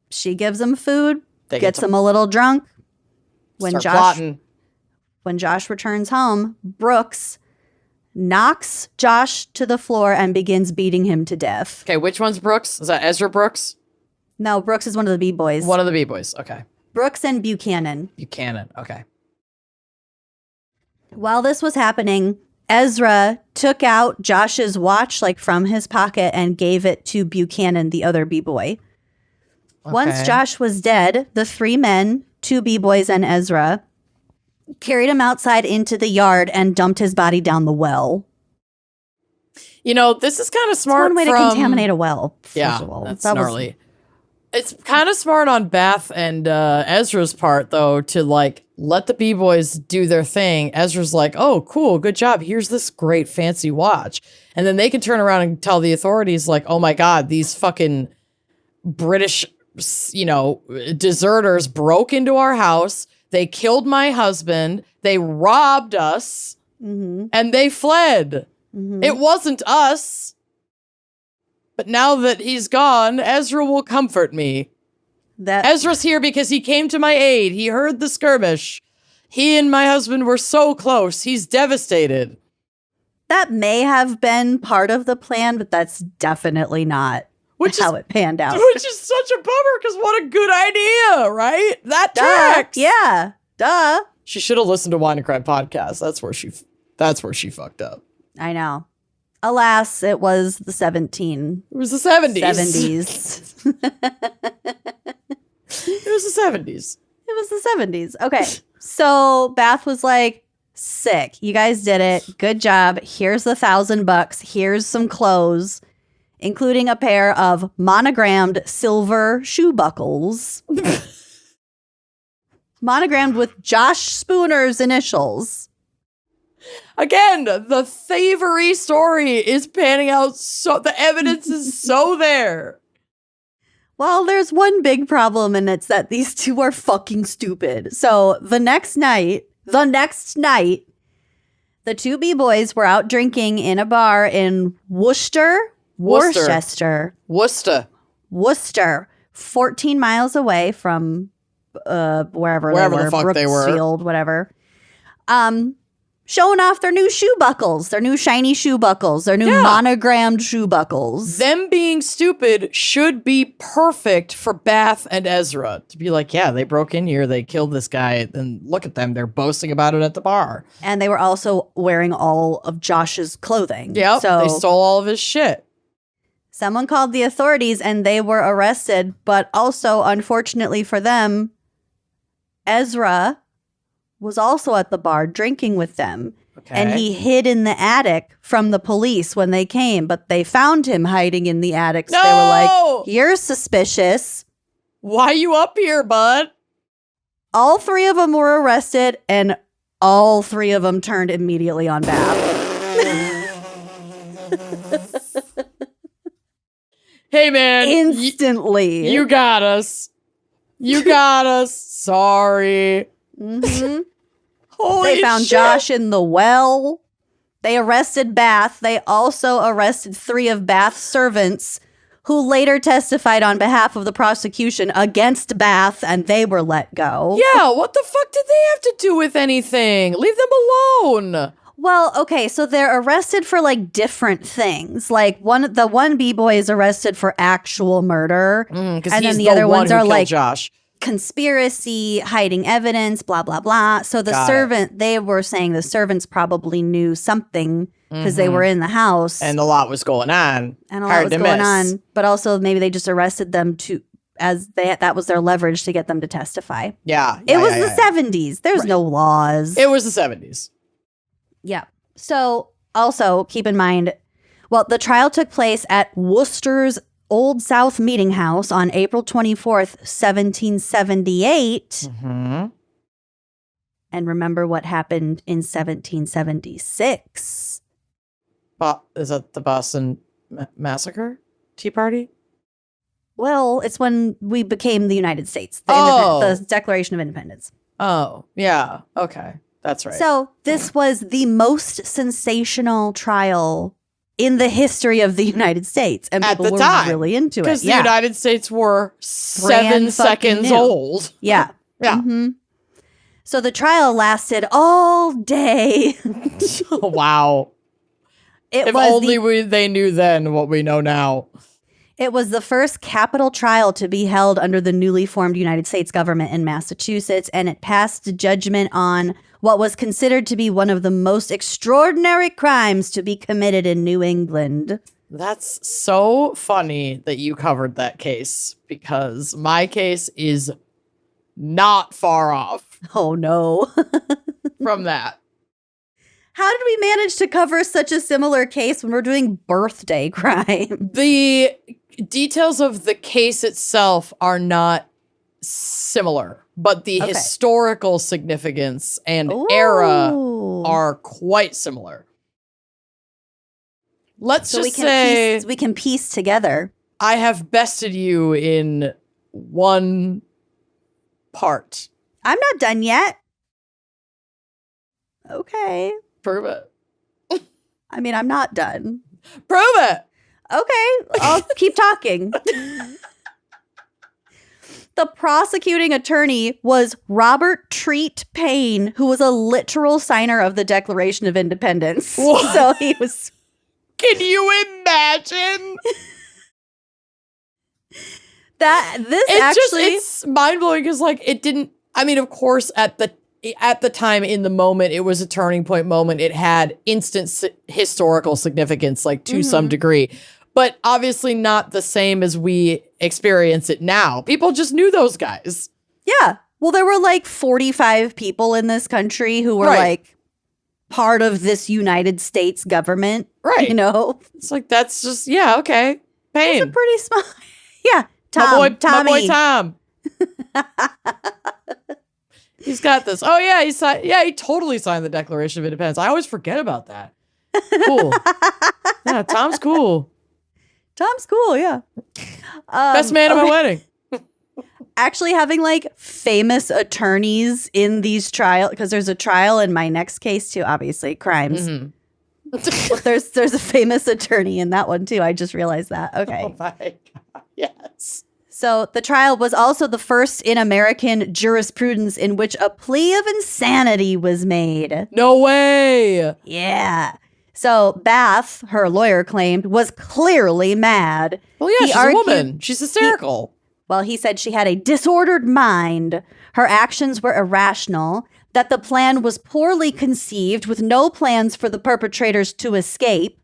She gives him food, They gets get him a little drunk. start plotting. When Josh returns home, Brooks knocks Josh to the floor and begins beating him to death. Okay, which one's Brooks? Is that Ezra Brooks? No, Brooks is one of the B-boys. One of the B-boys. Okay. Brooks and Buchanan. Buchanan. Okay. While this was happening, Ezra took out Josh's watch from his pocket and gave it to Buchanan, the other B-boy. Once Okay. Josh was dead, the three men, two B-boys and Ezra, carried him outside into the yard and dumped his body down the well. You know, this is kind of It's smart. one way to contaminate a well. First Yeah, of all. that's That was- gnarly. It's kind of smart on Bath and Ezra's part, though, to let the B-boys do their thing. Ezra's like, oh, cool, good job. Here's this great fancy watch. And then they can turn around and tell the authorities, like, oh my God, these fucking British, deserters broke into our house. They killed my husband. They robbed us. Mhm. And they fled. Mhm. It wasn't us. But now that he's gone, Ezra will comfort me. Ezra's here because he came to my aid. He heard the skirmish. He and my husband were so close. He's devastated. That may have been part of the plan, but that's definitely not how it panned out. Which is such a bummer because what a good idea, right? That tracks. Yeah. Duh. She should have listened to Wine and Crime podcast. That's where she fucked up. I know. Alas, it was the It was the 70s. 70s. It was the 70s. It was the 70s. Okay. So Bath was like, sick. You guys did it. Good job. Here's the $1,000. Here's some clothes, including a pair of monogrammed silver shoe buckles. Monogrammed with Josh Spooner's initials. Again, the thievery story is panning out so the evidence is so there. Well, there's one big problem, and it's that these two are fucking stupid. So the next night, The next night, the two B-boys were out drinking in a bar in Worcester, 14 miles away from wherever they were, the fuck they were. Brooksfield, whatever. Showing off their new shoe buckles, their new shiny shoe buckles, their new monogrammed shoe buckles. Them being stupid should be perfect for Bath and Ezra to be like, yeah, they broke in here, they killed this guy, and look at them, they're boasting about it at the bar. And they were also wearing all of Josh's clothing. Yep, so they stole all of his shit. Someone called the authorities and they were arrested, but also, unfortunately for them, Ezra was also at the bar drinking with them. Okay. And he hid in the attic from the police when they came, but they found him hiding in the attic. So they were like, you're suspicious. Why you up here, bud? All three of them were arrested, and all three of them turned immediately on Bath. Hey, man. Instantly. You got us. You got us. Sorry. Mm-hmm. Holy They found shit. Josh in the well. They arrested Bath. They also arrested 3 of Bath's servants who later testified on behalf of the prosecution against Bath, and they were let go. Yeah, what the fuck did they have to do with anything? Leave them alone. Well, okay, so they're arrested for like different things. Like the one B-boy is arrested for actual murder, And then the other ones are like Josh. conspiracy, hiding evidence, blah, blah, blah. So they were saying the servants probably knew something because they were in the house. And a lot was going on. And a lot was going on. But also maybe they just arrested them that was their leverage to get them to testify. Yeah. It was the 70s. There's no laws. It was the 70s. Yeah. So also keep in mind, the trial took place at Worcester's Old South Meeting House on April 24th, 1778. Mm-hmm. And remember what happened in 1776. Is that the Boston Massacre? Tea Party? Well, it's when we became the United States. The Declaration of Independence. Oh, yeah. Okay. That's right. So this was the most sensational trial in the history of the United States. And people were really into it. Because the United States were 7 seconds old. Yeah. Yeah. Mm-hmm. So the trial lasted all day. Wow. If only they knew then what we know now. It was the first capital trial to be held under the newly formed United States government in Massachusetts, and it passed judgment on what was considered to be one of the most extraordinary crimes to be committed in New England. That's so funny that you covered that case, because my case is not far off. Oh, no. From that. How did we manage to cover such a similar case when we're doing birthday crime? The details of the case itself are not similar, but the historical significance and era are quite similar. Let's just say we can piece together. I have bested you in one part. I'm not done yet. Okay. Prove it. I mean, I'm not done. Prove it. Okay, I'll keep talking. The prosecuting attorney was Robert Treat Payne, who was a literal signer of the Declaration of Independence. What? So he was... Can you imagine? It's mind-blowing because, like, it didn't... I mean, of course, at the time, in the moment, it was a turning point moment. It had instant historical significance, like, to some degree. But obviously not the same as we experience it now. People just knew those guys. Yeah. Well, there were like 45 people in this country who were like part of this United States government. Right. You know? It's like, that's just, yeah, okay. Payne. It's a pretty small... Yeah. My boy Tom. He's got this. Oh, yeah, he totally signed the Declaration of Independence. I always forget about that. Cool. Yeah, Tom's cool. Tom's cool, yeah. Best man at my wedding. actually having like famous attorneys in these trials, because there's a trial in my next case too, obviously crimes. Mm-hmm. But there's a famous attorney in that one too. I just realized that. Okay. Oh my God. Yes. So the trial was also the first in American jurisprudence in which a plea of insanity was made. No way. Yeah. So Bath, her lawyer claimed, was clearly mad. Well, yeah, she's a woman. She's hysterical. He said she had a disordered mind. Her actions were irrational, that the plan was poorly conceived with no plans for the perpetrators to escape.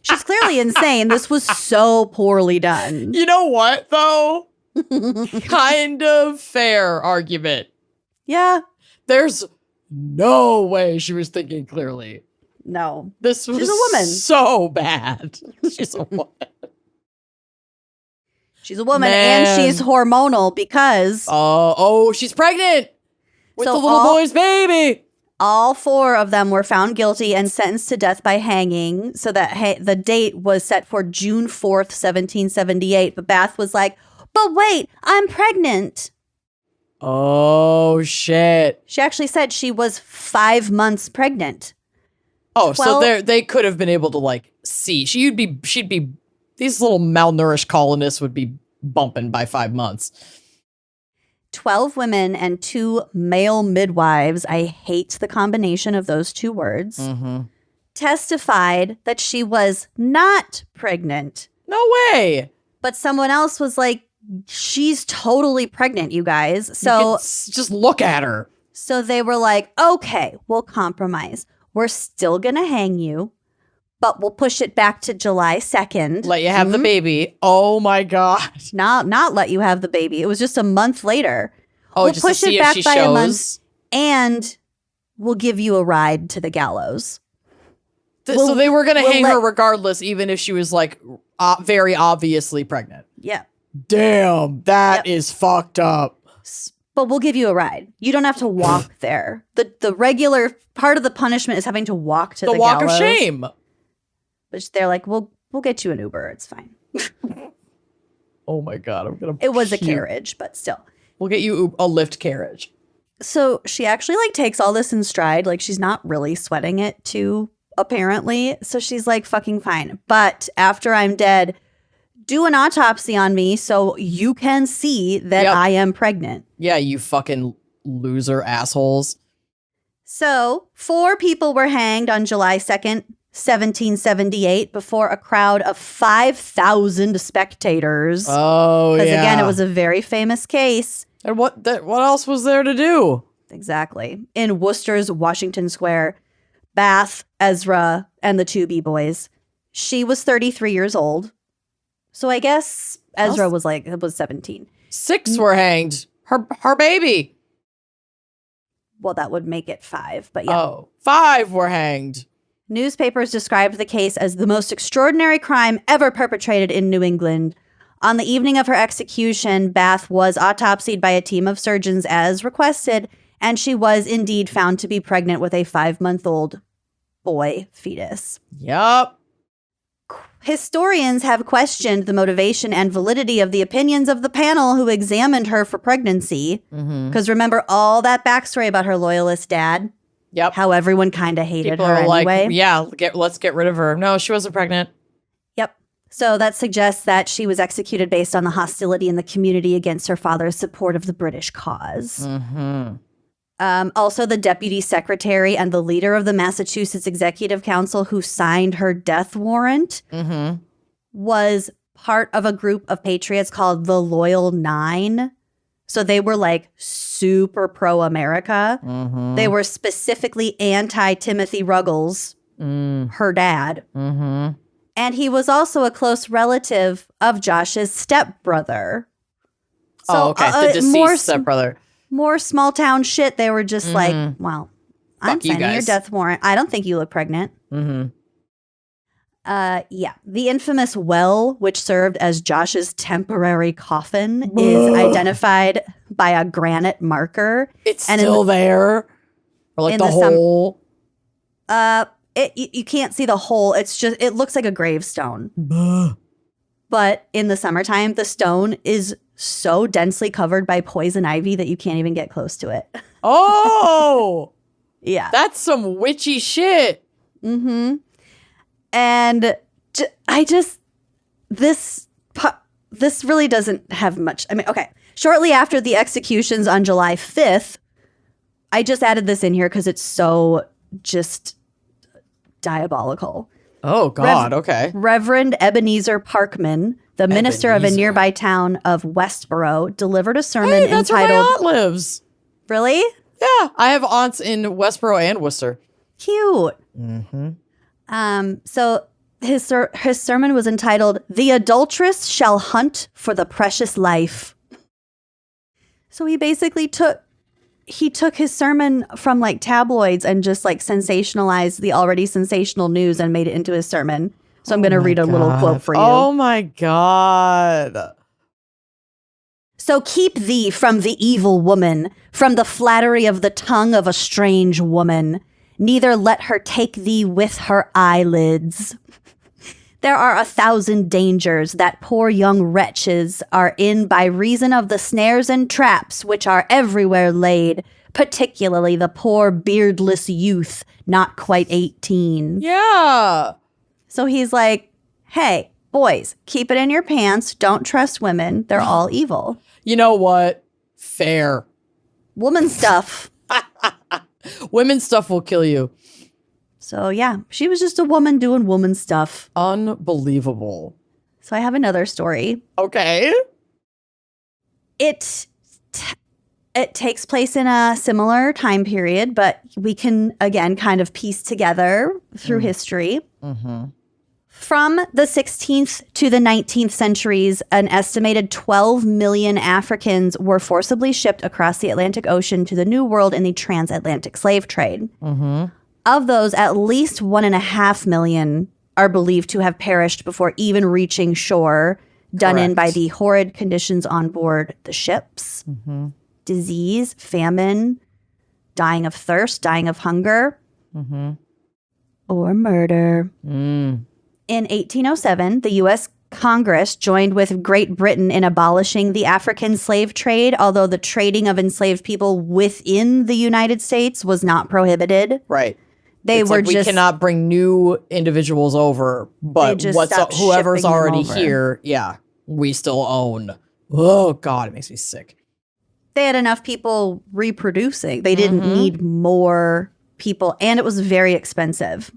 She's clearly insane. This was so poorly done. You know what, though? Kind of fair argument. Yeah. There's no way she was thinking clearly. No. This was She's a woman. So bad. She's a woman. She's a woman Man. and she's hormonal because she's pregnant with So the little boy's baby. all 4 of them were found guilty and sentenced to death by hanging. So that the date was set for June 4th, 1778. But Bath was like, but wait, I'm pregnant. Oh, shit. She actually said she was 5 months pregnant. Oh, 12 so they could have been able to like see. She'd be these little malnourished colonists would be bumping by 5 months. 12 women and 2 male midwives, I hate the combination of those 2 words, testified that she was not pregnant. No way. But someone else was like, she's totally pregnant, you guys. So just look at her. So they were like, okay, we'll compromise. We're still going to hang you, but we'll push it back to July 2nd. Let you have the baby. Oh my God. Not let you have the baby. It was just a month later. Oh, we'll just push to see it if back she by a month, shows. and we'll give you a ride to the gallows. So they were going to hang let- her regardless, even if she was like very obviously pregnant. Yeah. Damn, that is fucked up. But we'll give you a ride. You don't have to walk there. The regular part of the punishment is having to walk to the walk gallows. of shame. But they're like, we'll get you an Uber. It's fine. Oh my God, I'm gonna. It was a puke. carriage, but still. We'll get you a lift carriage. So she actually like takes all this in stride. Like she's not really sweating it too, apparently. So she's like, fucking fine. But after I'm dead, do an autopsy on me so you can see that I am pregnant. Yeah, you fucking loser assholes. So 4 people were hanged on July 2nd, 1778, before a crowd of 5,000 spectators. Oh, yeah. Because again, it was a very famous case. And what else was there to do? Exactly. In Worcester's Washington Square, Bath, Ezra, and the 2 B-boys. She was 33 years old. So I guess Ezra was 17. 6 were hanged. Her baby. Well, that would make it 5, but yeah. Oh, 5 were hanged. Newspapers described the case as the most extraordinary crime ever perpetrated in New England. On the evening of her execution, Bath was autopsied by a team of surgeons as requested, and she was indeed found to be pregnant with a 5-month-old boy fetus. Yup. Historians have questioned the motivation and validity of the opinions of the panel who examined her for pregnancy. Because remember all that backstory about her loyalist dad? Yep. How everyone kind of hated People her are anyway. like, yeah, let's get rid of her. No, she wasn't pregnant. Yep. So that suggests that she was executed based on the hostility in the community against her father's support of the British cause. Also, the deputy secretary and the leader of the Massachusetts Executive Council who signed her death warrant was part of a group of patriots called the Loyal Nine. So they were like super pro-America. They were specifically anti-Timothy Ruggles, her dad. And he was also a close relative of Josh's stepbrother. So, the deceased stepbrother. More small town shit. They were just like, well, I'm Fuck you signing your guys. death warrant. I don't think you look pregnant. Yeah. The infamous well, which served as Josh's temporary coffin, is identified by a granite marker. It's still there? Or like the hole? You can't see the hole. It's just, it looks like a gravestone. But in the summertime, the stone is so densely covered by poison ivy that you can't even get close to it. Oh, Yeah. that's some witchy shit. Mm-hmm. And this really doesn't have much. I mean, okay. Shortly after the executions on July 5th, I just added this in here because it's so just diabolical. Oh, God. Okay. Reverend Ebenezer Parkman, the minister of a nearby town of Westboro, delivered a sermon Hey, that's entitled... where my aunt lives. Really? Yeah, I have aunts in Westboro and Worcester. Cute. Mm-hmm. So his sermon was entitled, "The Adulteress Shall Hunt for the Precious Life." So he basically took his sermon from like tabloids and just like sensationalized the already sensational news and made it into his sermon. So I'm going to read a little quote for you. Oh my God. "So keep thee from the evil woman, from the flattery of the tongue of a strange woman. Neither let her take thee with her eyelids. There are 1,000 dangers that poor young wretches are in by reason of the snares and traps which are everywhere laid, particularly the poor beardless youth not quite 18. Yeah. So he's like, hey, boys, keep it in your pants. Don't trust women. They're all evil. You know what? Fair. Woman stuff. Women's stuff will kill you. So yeah, she was just a woman doing woman stuff. Unbelievable. So I have another story. Okay. It takes place in a similar time period, but we can, again, kind of piece together through history. Mm-hmm. From the 16th to the 19th centuries, an estimated 12 million Africans were forcibly shipped across the Atlantic Ocean to the New World in the transatlantic slave trade. Mm-hmm. Of those, at least 1.5 million are believed to have perished before even reaching shore, done in by the horrid conditions on board the ships. Mm-hmm. Disease, famine, dying of thirst, dying of hunger, or murder. In 1807, the U.S. Congress joined with Great Britain in abolishing the African slave trade, although the trading of enslaved people within the United States was not prohibited. Right. They it's were like just... we cannot bring new individuals over, but whoever's already here, yeah, we still own. Oh, God, it makes me sick. They had enough people reproducing. They didn't need more people, and it was very expensive.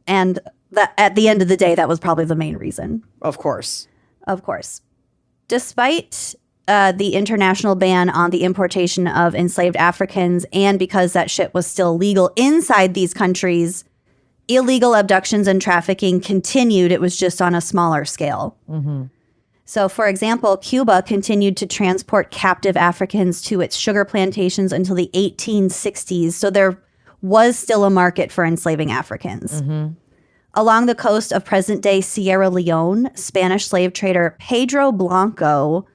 And that, at the end of the day, that was probably the main reason. Of course. Of course. Despite the international ban on the importation of enslaved Africans, and because that shit was still legal inside these countries, illegal abductions and trafficking continued. It was just on a smaller scale. So, for example, Cuba continued to transport captive Africans to its sugar plantations until the 1860s. So there was still a market for enslaving Africans. Along the coast of present-day Sierra Leone, Spanish slave trader Pedro Blanco,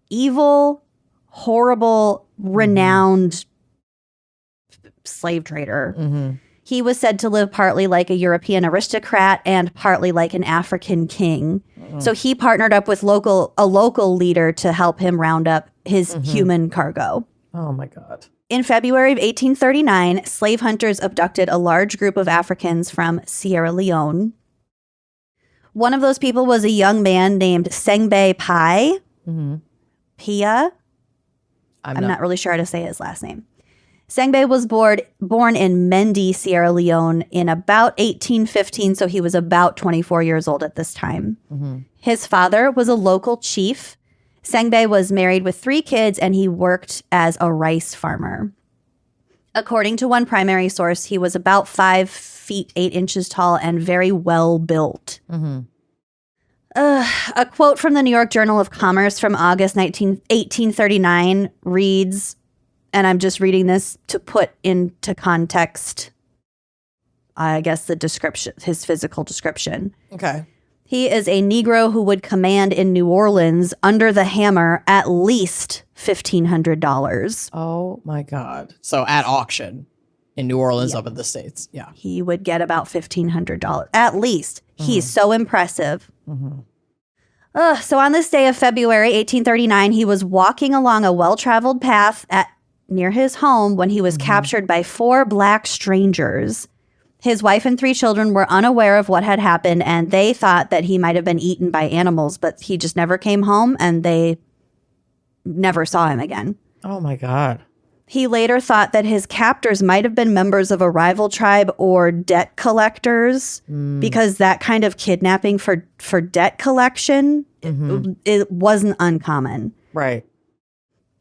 evil, horrible, renowned slave trader, he was said to live partly like a European aristocrat and partly like an African king. So he partnered up with a local leader to help him round up his human cargo. Oh, my God. In February of 1839, slave hunters abducted a large group of Africans from Sierra Leone. One of those people was a young man named Sengbe Pieh. Pieh? I'm not really sure how to say his last name. Sengbe was born in Mendi, Sierra Leone in about 1815, so he was about 24 years old at this time. His father was a local chief. Sengbe was married with 3 kids, and he worked as a rice farmer. According to one primary source, he was about 5 feet 8 inches tall and very well built. A quote from the New York Journal of Commerce from August 1839 reads, and I'm just reading this to put into context, I guess, the description, his physical description. Okay. He is a Negro who would command in New Orleans under the hammer at least $1,500. Oh, my God. So at auction in New Orleans up in the States. Yeah. He would get about $1,500 at least. He's so impressive. So on this day of February 1839, he was walking along a well-traveled path near his home when he was captured by 4 black strangers. His wife and 3 children were unaware of what had happened, and they thought that he might have been eaten by animals, but he just never came home, and they never saw him again. Oh, my God. He later thought that his captors might have been members of a rival tribe or debt collectors, because that kind of kidnapping for debt collection, it wasn't uncommon. Right.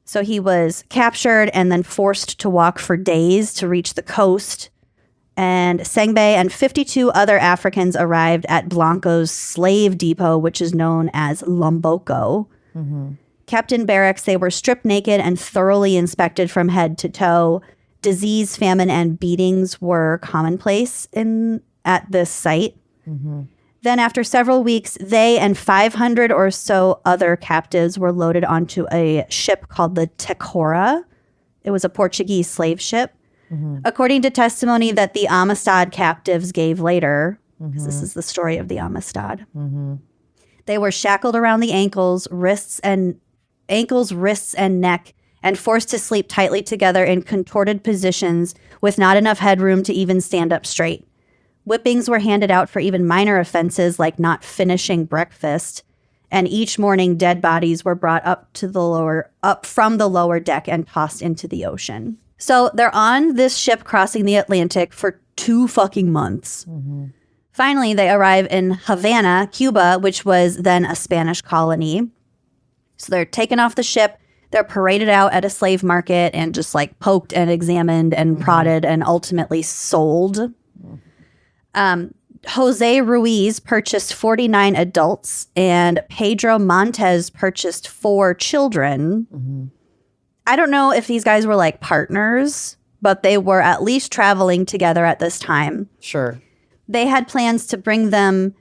So he was captured and then forced to walk for days to reach the coast. And Sengbe and 52 other Africans arrived at Blanco's slave depot, which is known as Lomboko. Kept in barracks, they were stripped naked and thoroughly inspected from head to toe. Disease, famine, and beatings were commonplace at this site. Then after several weeks, they and 500 or so other captives were loaded onto a ship called the Tecora. It was a Portuguese slave ship. According to testimony that the Amistad captives gave later, because this is the story of the Amistad, they were shackled around the ankles, wrists, and neck, and forced to sleep tightly together in contorted positions with not enough headroom to even stand up straight. Whippings were handed out for even minor offenses like not finishing breakfast, and each morning dead bodies were brought up from the lower deck and tossed into the ocean. So they're on this ship crossing the Atlantic for 2 fucking months. Finally, they arrive in Havana, Cuba, which was then a Spanish colony. So they're taken off the ship. They're paraded out at a slave market and just like poked and examined and prodded and ultimately sold. Jose Ruiz purchased 49 adults and Pedro Montes purchased 4 children. I don't know if these guys were like partners, but they were at least traveling together at this time. Sure. They had plans to bring them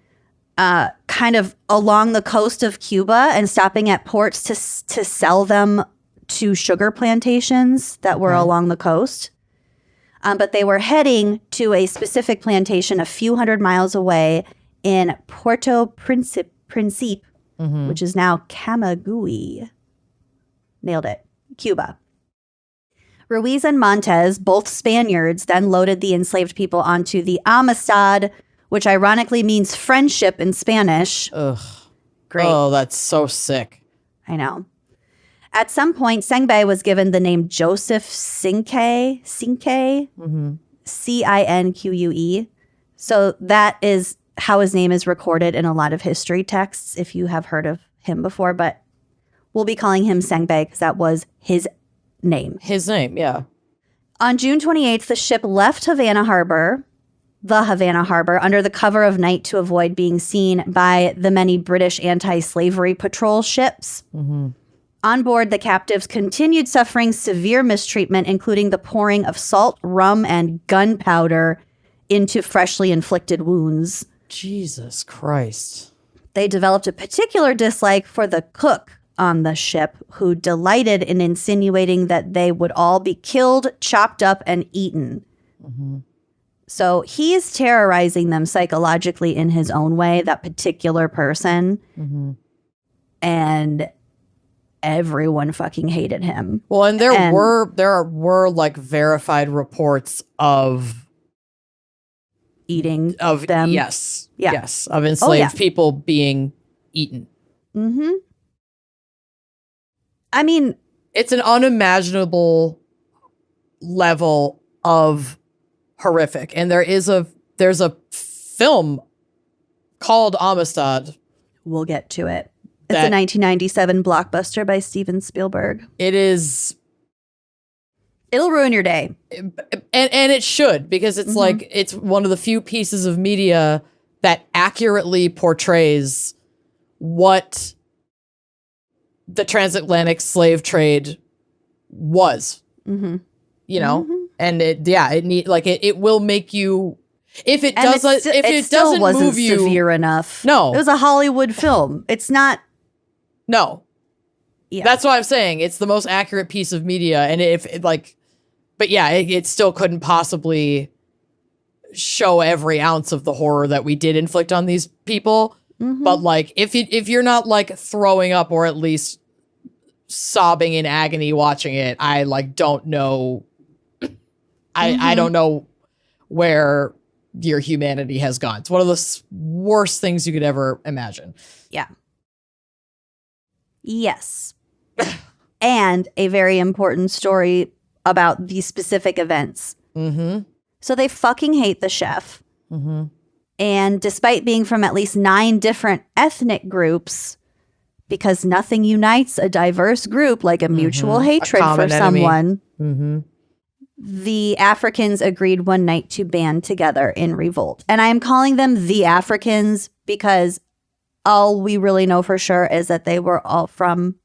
kind of along the coast of Cuba and stopping at ports to sell them to sugar plantations that were along the coast. But they were heading to a specific plantation a few hundred miles away in Puerto Principe, which is now Camagüey. Nailed it. Cuba. Ruiz and Montes, both Spaniards, then loaded the enslaved people onto the Amistad, which ironically means friendship in Spanish. Ugh. Great. Oh, that's so sick. I know. At some point, Sengbe was given the name Joseph Cinque, Cinque. So that is how his name is recorded in a lot of history texts, if you have heard of him before. But we'll be calling him Sengbe because that was his name. His name, yeah. On June 28th, the ship left the Havana Harbor, under the cover of night to avoid being seen by the many British anti-slavery patrol ships. On board, the captives continued suffering severe mistreatment, including the pouring of salt, rum, and gunpowder into freshly inflicted wounds. Jesus Christ. They developed a particular dislike for the cook on the ship, who delighted in insinuating that they would all be killed, chopped up, and eaten. So he's terrorizing them psychologically in his own way, that particular person. And everyone fucking hated him. Well, and there were like verified reports of eating of them. Yes. Of enslaved people being eaten. I mean, it's an unimaginable level of horrific. And there's a film called Amistad. We'll get to it. It's a 1997 blockbuster by Steven Spielberg. It'll ruin your day. And it should, because it's like, it's one of the few pieces of media that accurately portrays what the transatlantic slave trade was, you know, and it will make you, if it doesn't, if it doesn't move you severe enough. No, it was a Hollywood film. It's not. No, yeah, that's what I'm saying. It's the most accurate piece of media, and it still couldn't possibly show every ounce of the horror that we did inflict on these people. But like, if you're not like throwing up or at least sobbing in agony watching it, I like don't know. I don't know where your humanity has gone. It's one of the worst things you could ever imagine. Yeah. Yes. And a very important story about these specific events. So they fucking hate the chef. And despite being from at least 9 different ethnic groups, because nothing unites a diverse group like a mutual hatred for someone, the Africans agreed one night to band together in revolt. And I am calling them the Africans because all we really know for sure is that they were all from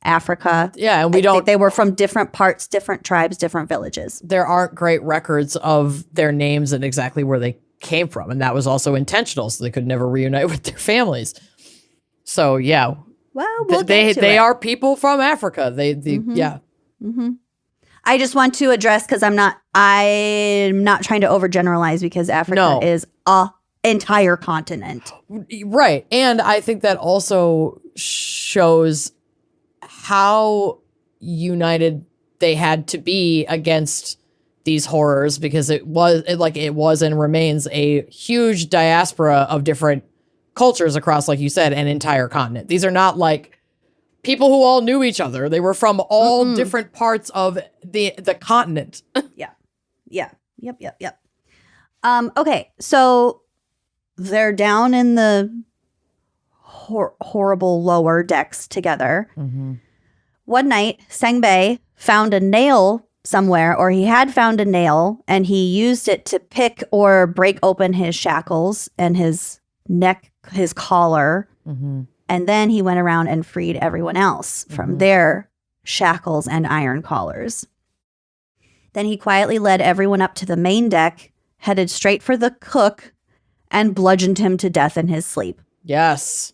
Africa. Yeah, and they were from different parts, different tribes, different villages. There aren't great records of their names and exactly where they came from, and that was also intentional, so they could never reunite with their families. So yeah, well, they are people from Africa. I just want to address because I'm not trying to overgeneralize because Africa is a entire continent, right? And I think that also shows how united they had to be against these horrors, because it was and remains a huge diaspora of different cultures across, like you said, an entire continent. These are not like people who all knew each other. They were from all different parts of the continent. Yep. Okay, so they're down in the horrible lower decks together. One night, Sengbe found a nail somewhere, or he had found a nail, and he used it to pick or break open his shackles and his neck, his collar. And then he went around and freed everyone else from their shackles and iron collars. Then he quietly led everyone up to the main deck, headed straight for the cook, and bludgeoned him to death in his sleep. Yes.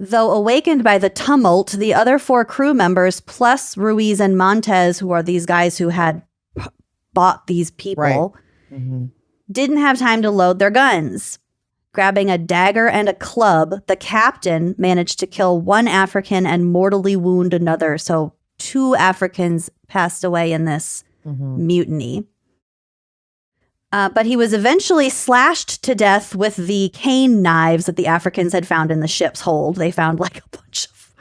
Though awakened by the tumult, the other 4 crew members, plus Ruiz and Montez, who are these guys who had bought these people, didn't have time to load their guns. Grabbing a dagger and a club, the captain managed to kill 1 African and mortally wound another. So 2 Africans passed away in this mutiny. But he was eventually slashed to death with the cane knives that the Africans had found in the ship's hold. They found like a bunch of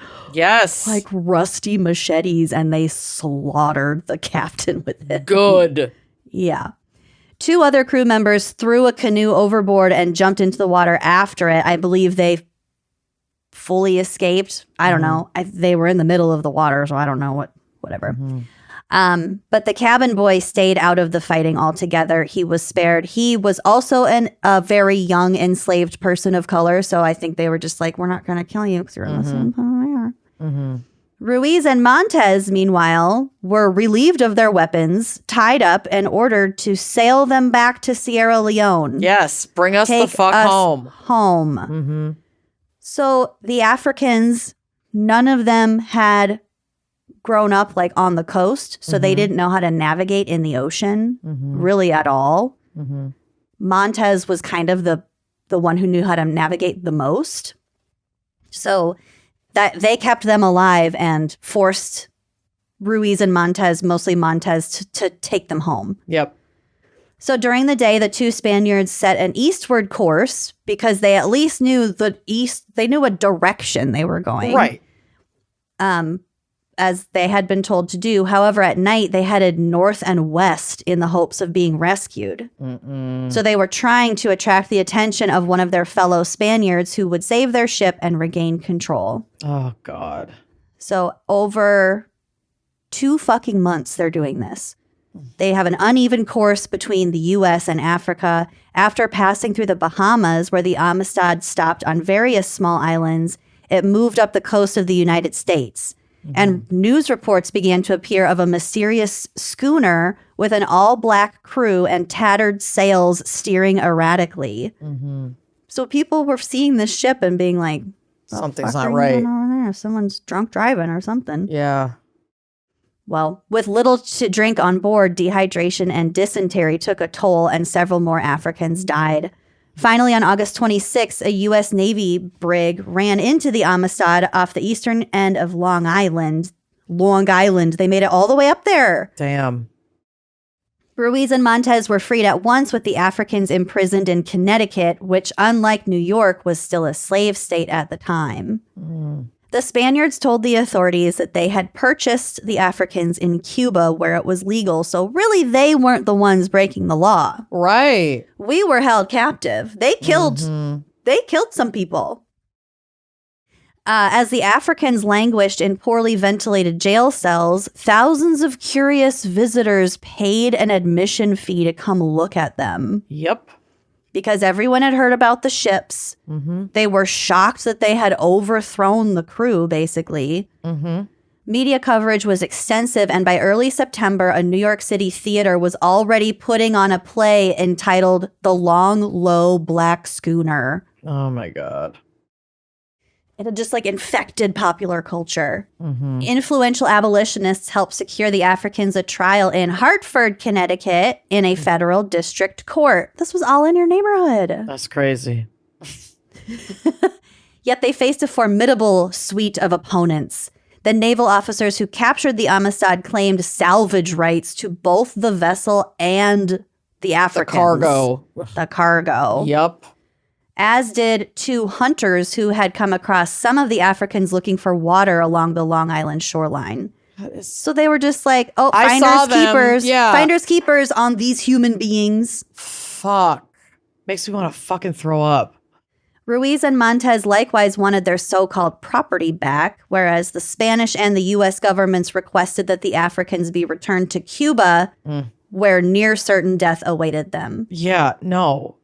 like rusty machetes, and they slaughtered the captain with it. Good. Yeah. 2 other crew members threw a canoe overboard and jumped into the water after it. I believe they fully escaped. I don't know. They were in the middle of the water, so I don't know whatever. But the cabin boy stayed out of the fighting altogether. He was spared. He was also a very young enslaved person of color, so I think they were just like, we're not going to kill you because you're innocent. Ruiz and Montez, meanwhile, were relieved of their weapons, tied up, and ordered to sail them back to Sierra Leone. Yes, bring us the fuck home. So the Africans, none of them had grown up like on the coast, so they didn't know how to navigate in the ocean really at all. Montez was kind of the one who knew how to navigate the most. So that they kept them alive and forced Ruiz and Montez, mostly Montez, to take them home. Yep. So during the day, the 2 Spaniards set an eastward course because they at least knew they knew a direction they were going. Right. As they had been told to do. However, at night, they headed north and west in the hopes of being rescued. So they were trying to attract the attention of one of their fellow Spaniards who would save their ship and regain control. Oh, God. So over 2 fucking months, they're doing this. They have an uneven course between the U.S. and Africa. After passing through the Bahamas, where the Amistad stopped on various small islands, it moved up the coast of the United States. And news reports began to appear of a mysterious schooner with an all-black crew and tattered sails steering erratically. So people were seeing this ship and being like, something's not right. Over there? Someone's drunk driving or something. Yeah. Well, with little to drink on board, dehydration and dysentery took a toll, and several more Africans died Finally, on August 26, a U.S. Navy brig ran into the Amistad off the eastern end of Long Island. Long Island. They made it all the way up there. Damn. Ruiz and Montez were freed at once, with the Africans imprisoned in Connecticut, which, unlike New York, was still a slave state at the time. The Spaniards told the authorities that they had purchased the Africans in Cuba, where it was legal, so really they weren't the ones breaking the law. Right. We were held captive. They killed some people. As the Africans languished in poorly ventilated jail cells, thousands of curious visitors paid an admission fee to come look at them. Yep. Because everyone had heard about the ships. They were shocked that they had overthrown the crew, basically. Media coverage was extensive, and by early September, a New York City theater was already putting on a play entitled The Long, Low Black Schooner. Oh, my God. It had just infected popular culture. Influential abolitionists helped secure the Africans a trial in Hartford, Connecticut, in a federal district court. This was all in your neighborhood. That's crazy. Yet they faced a formidable suite of opponents. The naval officers who captured the Amistad claimed salvage rights to both the vessel and the Africans. The cargo. Yep. As did two hunters who had come across some of the Africans looking for water along the Long Island shoreline. So they were just like, oh, finders keepers on these human beings. Fuck. Makes me want to fucking throw up. Ruiz and Montez likewise wanted their so-called property back, whereas the Spanish and the U.S. governments requested that the Africans be returned to Cuba, where near certain death awaited them. Yeah, no.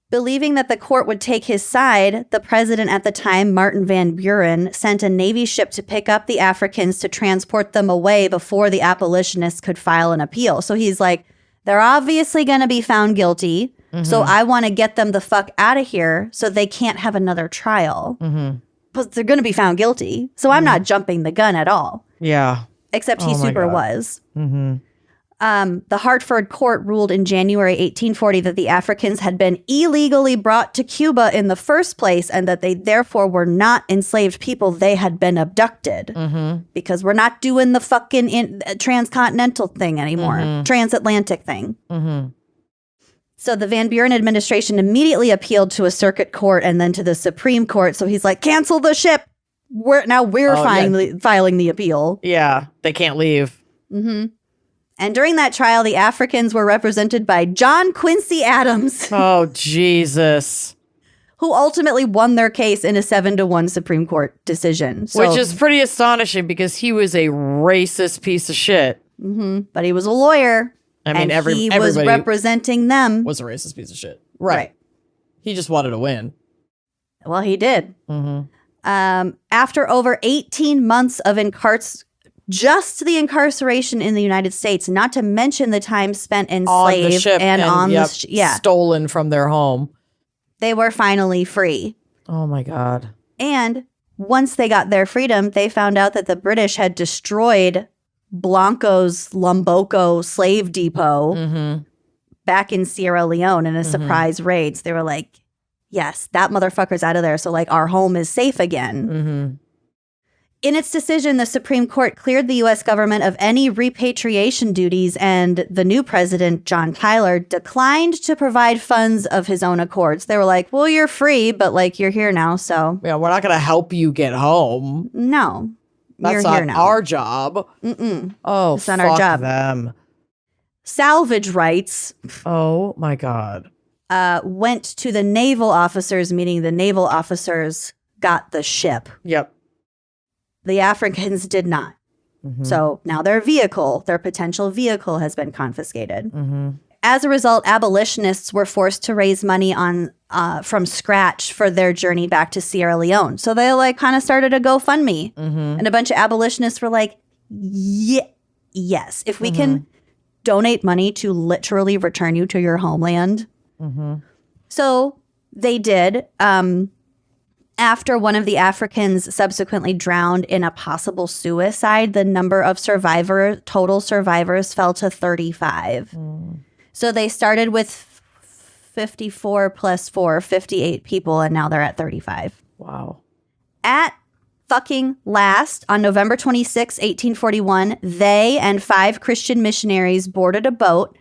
Believing that the court would take his side, the president at the time, Martin Van Buren, sent a Navy ship to pick up the Africans to transport them away before the abolitionists could file an appeal. So he's like, they're obviously going to be found guilty, so I want to get them the fuck out of here so they can't have another trial. But they're going to be found guilty, so I'm not jumping the gun at all. Yeah. Except he super was. The Hartford court ruled in January 1840 that the Africans had been illegally brought to Cuba in the first place and that they therefore were not enslaved people. They had been abducted because we're not doing the fucking transcontinental thing anymore, transatlantic thing. So the Van Buren administration immediately appealed to a circuit court and then to the Supreme Court. So he's like, cancel the ship. We're filing the appeal. Yeah, they can't leave. And during that trial, the Africans were represented by John Quincy Adams. Oh, Jesus. Who ultimately won their case in a 7-1 Supreme Court decision. Which is pretty astonishing because he was a racist piece of shit. But he was a lawyer. I mean, he was representing them. Was a racist piece of shit. Right. He just wanted to win. Well, he did. After over 18 months of just the incarceration in the United States, not to mention the time spent enslaved on the ship and on the ship. Stolen from their home. They were finally free. Oh my God. And once they got their freedom, they found out that the British had destroyed Blanco's Lomboko slave depot back in Sierra Leone in a surprise raid. So they were like, yes, that motherfucker's out of there. So our home is safe again. In its decision, the Supreme Court cleared the U.S. government of any repatriation duties, and the new president, John Tyler, declined to provide funds of his own accords. They were like, well, you're free, but you're here now, so. Yeah, we're not going to help you get home. No. That's not our job. Oh, it's not our job. Them. Salvage rights. Oh, my God. Went to the naval officers, meaning the naval officers got the ship. Yep. The Africans did not. So now their potential vehicle has been confiscated. As a result, abolitionists were forced to raise money from scratch for their journey back to Sierra Leone. So they kind of started a GoFundMe. And a bunch of abolitionists were like, yes, if we can donate money to literally return you to your homeland. So they did. After one of the Africans subsequently drowned in a possible suicide, the number of total survivors fell to 35. So they started with 54 plus 4, 58 people, and now they're at 35. Wow. At fucking last, on November 26, 1841, they and 5 Christian missionaries boarded a boat,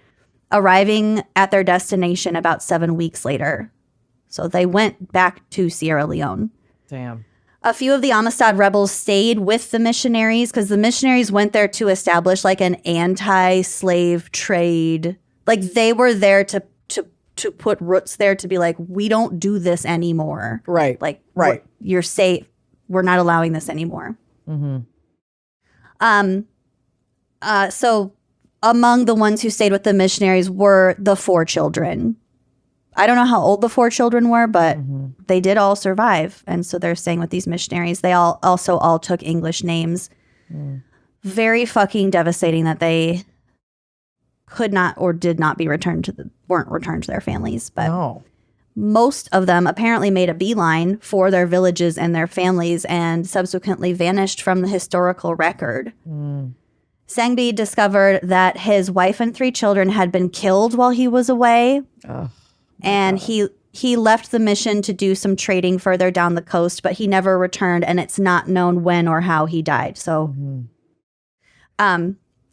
arriving at their destination about 7 weeks later. So they went back to Sierra Leone. Damn. A few of the Amistad rebels stayed with the missionaries because the missionaries went there to establish like an anti-slave trade. Like they were there to put roots there to be like, we don't do this anymore. Right. Like, right. You're safe. We're not allowing this anymore. So among the ones who stayed with the missionaries were the 4 children. I don't know how old the 4 children were, but they did all survive. And so they're staying with these missionaries. They also all took English names. Very fucking devastating that they could not or did not be weren't returned to their families. But no. Most of them apparently made a beeline for their villages and their families and subsequently vanished from the historical record. Sengbe discovered that his wife and 3 children had been killed while he was away. And he left the mission to do some trading further down the coast, but he never returned, and it's not known when or how he died. So,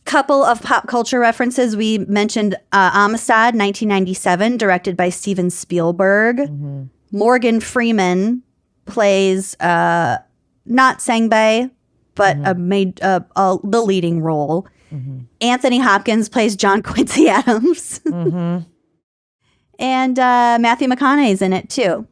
couple of pop culture references. We mentioned Amistad, 1997, directed by Steven Spielberg. Morgan Freeman plays not Sengbe, but made the leading role. Anthony Hopkins plays John Quincy Adams. And Matthew McConaughey's in it too.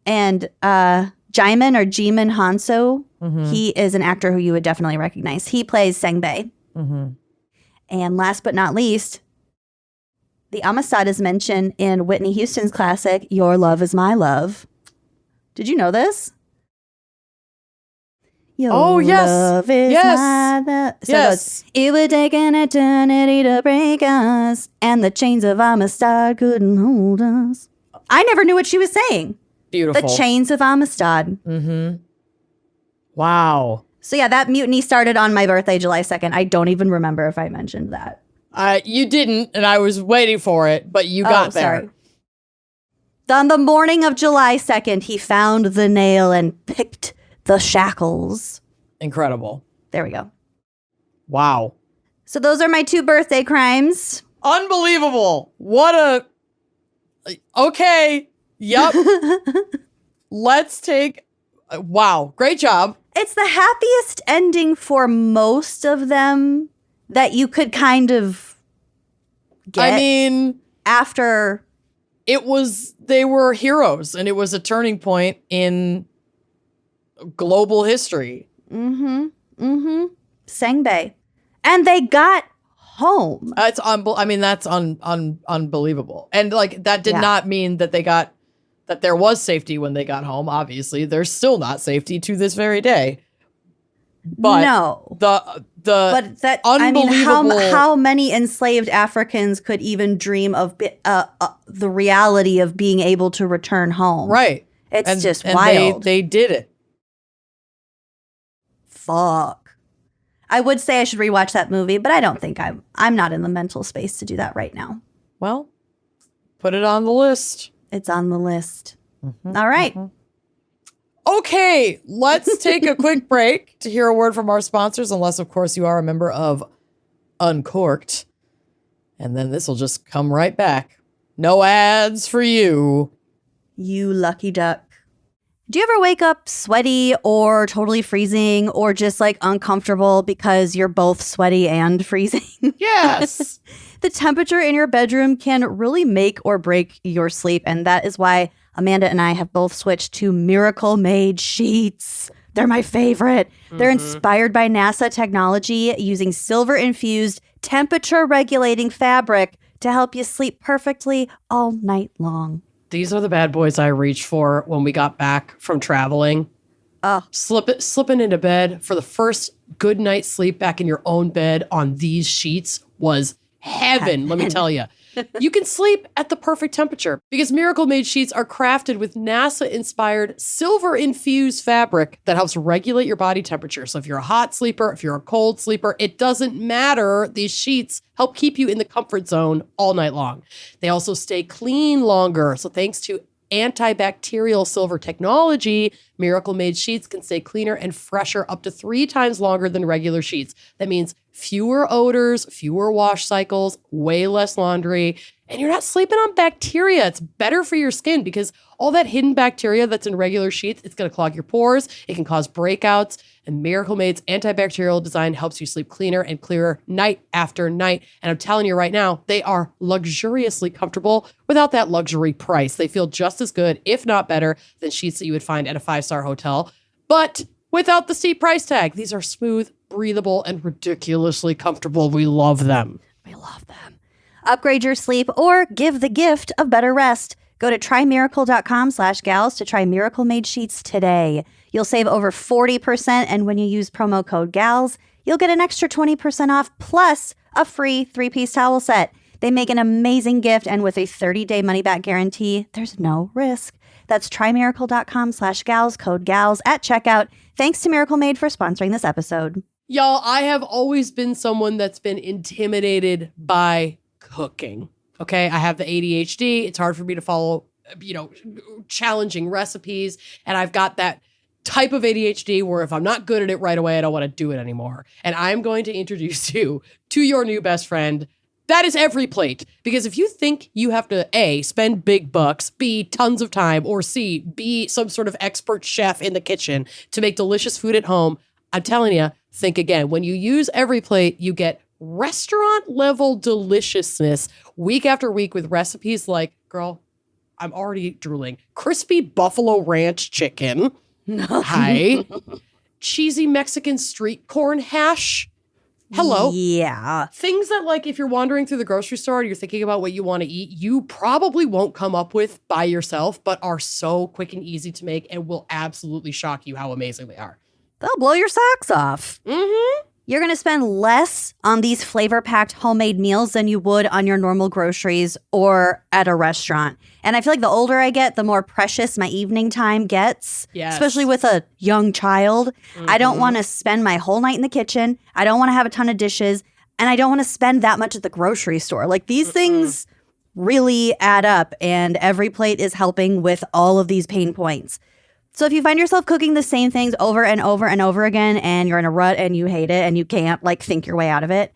And Jaimin or Jimin Hanso, he is an actor who you would definitely recognize. He plays Sengbe. And last but not least, the Amistad is mentioned in Whitney Houston's classic, Your Love Is My Love. Did you know this? Your love is my love. So it goes, it would take an eternity to break us, and the chains of Amistad couldn't hold us. I never knew what she was saying. Beautiful. The chains of Amistad. Wow. So yeah, that mutiny started on my birthday, July 2nd. I don't even remember if I mentioned that. You didn't, and I was waiting for it, but you got there. Sorry. On the morning of July 2nd, he found the nail and picked the shackles. Incredible. There we go. Wow. So those are my 2 birthday crimes. Unbelievable. What a... Okay. Yep. Let's take... Wow. Great job. It's the happiest ending for most of them that you could kind of get. I mean... After... They were heroes, and it was a turning point in global history. Sengbe. And they got home. That's unbelievable. And like that did not mean that that there was safety when they got home. Obviously, there's still not safety to this very day. But no. But that unbelievable. How many enslaved Africans could even dream of the reality of being able to return home? Right. It's just wild. They did it. Fuck. I would say I should rewatch that movie, but I don't think I'm not in the mental space to do that right now. Well, put it on the list. It's on the list. All right. Okay, let's take a quick break to hear a word from our sponsors, unless, of course, you are a member of Uncorked. And then this will just come right back. No ads for you. You lucky duck. Do you ever wake up sweaty or totally freezing or just like uncomfortable because you're both sweaty and freezing? Yes. The temperature in your bedroom can really make or break your sleep. And that is why Amanda and I have both switched to Miracle Made sheets. They're my favorite. They're inspired by NASA technology using silver-infused temperature-regulating fabric to help you sleep perfectly all night long. These are the bad boys I reached for when we got back from traveling. Slipping into bed for the first good night's sleep back in your own bed on these sheets was heaven, let me tell you. You can sleep at the perfect temperature because Miracle Made sheets are crafted with NASA-inspired silver-infused fabric that helps regulate your body temperature. So if you're a hot sleeper, if you're a cold sleeper, it doesn't matter. These sheets help keep you in the comfort zone all night long. They also stay clean longer. So thanks to antibacterial silver technology, Miracle Made sheets can stay cleaner and fresher up to 3 times longer than regular sheets. That means fewer odors, fewer wash cycles, way less laundry, and you're not sleeping on bacteria. It's better for your skin because all that hidden bacteria that's in regular sheets, it's going to clog your pores. It can cause breakouts. And Miracle Made's antibacterial design helps you sleep cleaner and clearer night after night. And I'm telling you right now, they are luxuriously comfortable without that luxury price. They feel just as good, if not better, than sheets that you would find at a 5-star hotel, but without the steep price tag. These are smooth, breathable, and ridiculously comfortable. We love them. We love them. Upgrade your sleep or give the gift of better rest. Go to trymiracle.com/gals to try Miracle Made sheets today. You'll save over 40%, and when you use promo code GALS, you'll get an extra 20% off plus a free 3-piece towel set. They make an amazing gift, and with a 30-day money-back guarantee, there's no risk. That's trymiracle.com/gals, code GALS at checkout. Thanks to Miracle Made for sponsoring this episode. Y'all, I have always been someone that's been intimidated by cooking. Okay, I have the ADHD. It's hard for me to follow, challenging recipes. And I've got that type of ADHD where if I'm not good at it right away, I don't want to do it anymore. And I'm going to introduce you to your new best friend. That is Every Plate. Because if you think you have to, A, spend big bucks, B, tons of time, or C, be some sort of expert chef in the kitchen to make delicious food at home, I'm telling you, think again. When you use Every Plate, you get restaurant level deliciousness week after week with recipes like, girl, I'm already drooling. Crispy buffalo ranch chicken. Hi. Cheesy Mexican street corn hash. Hello. Yeah. Things that, like, if you're wandering through the grocery store and you're thinking about what you want to eat, you probably won't come up with by yourself, but are so quick and easy to make and will absolutely shock you how amazing they are. They'll blow your socks off. Mm-hmm. You're going to spend less on these flavor-packed homemade meals than you would on your normal groceries or at a restaurant. And I feel like the older I get, the more precious my evening time gets, Yes. especially with a young child. I don't want to spend my whole night in the kitchen. I don't want to have a ton of dishes. And I don't want to spend that much at the grocery store. Like, these things really add up, and Every Plate is helping with all of these pain points. So if you find yourself cooking the same things over and over and over again, and you're in a rut and you hate it and you can't, like, think your way out of it,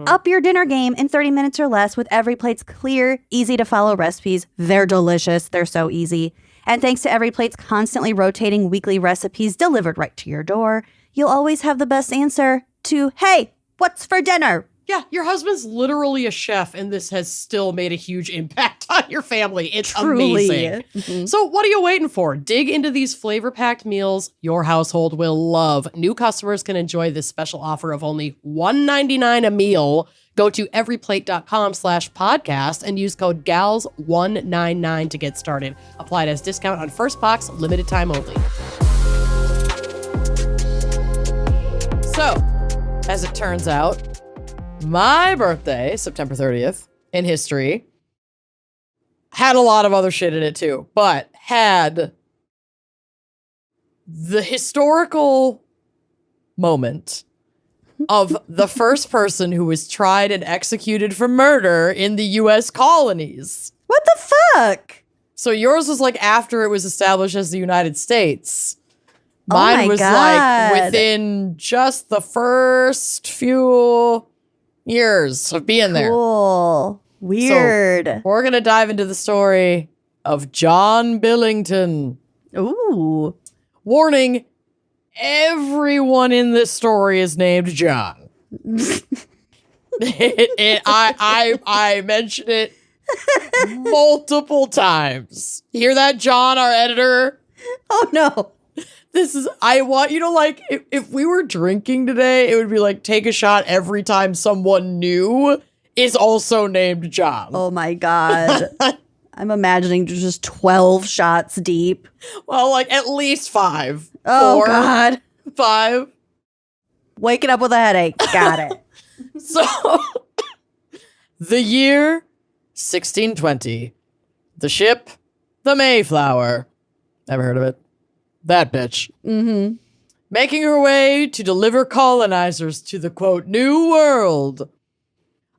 up your dinner game in 30 minutes or less with Every Plate's clear, easy-to-follow recipes. They're delicious. They're so easy. And thanks to Every Plate's constantly rotating weekly recipes delivered right to your door, you'll always have the best answer to, hey, what's for dinner? Yeah, your husband's literally a chef, and this has still made a huge impact on your family. It's amazing. So what are you waiting for? Dig into these flavor-packed meals your household will love. New customers can enjoy this special offer of only $1.99 a meal. Go to everyplate.com/podcast and use code GALS199 to get started. Applied as discount on first box, limited time only. So, as it turns out, my birthday, September 30th, in history, had a lot of other shit in it too, but had the historical moment of the first person who was tried and executed for murder in the U.S. colonies. What the fuck? So yours was like after it was established as the United States. Oh my Mine was God. like within just the first few years of being there. Cool. Weird. We're going to dive into the story of John Billington. Ooh. Warning, everyone in this story is named John. I mentioned it multiple times. Hear that, John, our editor? Oh, no. I want you to, like, if we were drinking today, it would be like, take a shot every time someone new is also named John. Oh, my God. I'm imagining just 12 shots deep. Well, like, at least 5. Oh, 4, God. 5. Waking up with a headache. Got it. So, the year 1620. The ship, the Mayflower. Ever heard of it? That bitch. Mm-hmm. Making her way to deliver colonizers to the, quote, New World.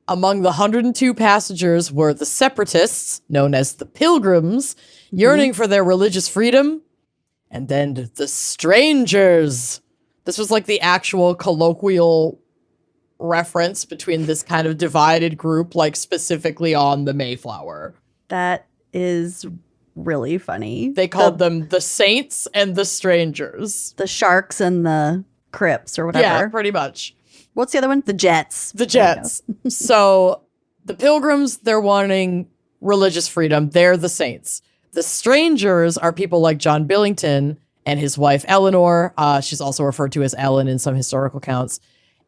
Among the 102 passengers were the separatists, known as the Pilgrims, yearning for their religious freedom, and then the strangers. This was like the actual colloquial reference between this kind of divided group, like specifically on the Mayflower. That is really funny. They called them the Saints and the Strangers. The Sharks and the Crips or whatever. Yeah, pretty much. What's the other one? The Jets. The Jets. So the Pilgrims, they're wanting religious freedom. They're the Saints. The Strangers are people like John Billington and his wife Eleanor. She's also referred to as Ellen in some historical accounts.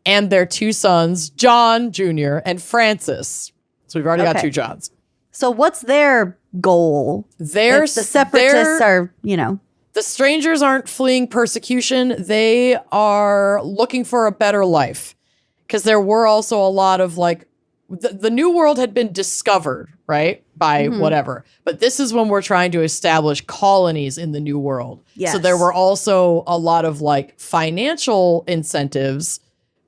And their two sons, John Jr. and Francis. So we've already got two Johns. So what's their goal? The separatists are, The Strangers aren't fleeing persecution. They are looking for a better life. Because there were also a lot of like, the New World had been discovered, right? By whatever. But this is when we're trying to establish colonies in the New World. Yes. So there were also a lot of like financial incentives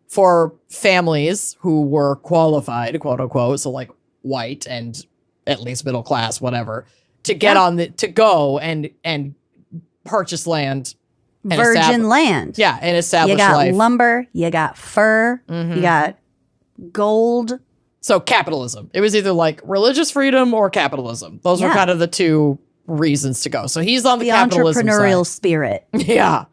for families who were qualified, quote unquote. So like white and at least middle class, whatever, to get to go and purchase land. Virgin land. Yeah, and establish You got life. lumber, you got fur, you got gold. So capitalism. It was either like religious freedom or capitalism. Those were kind of the two reasons to go. So he's on the capitalism entrepreneurial side. spirit. Yeah.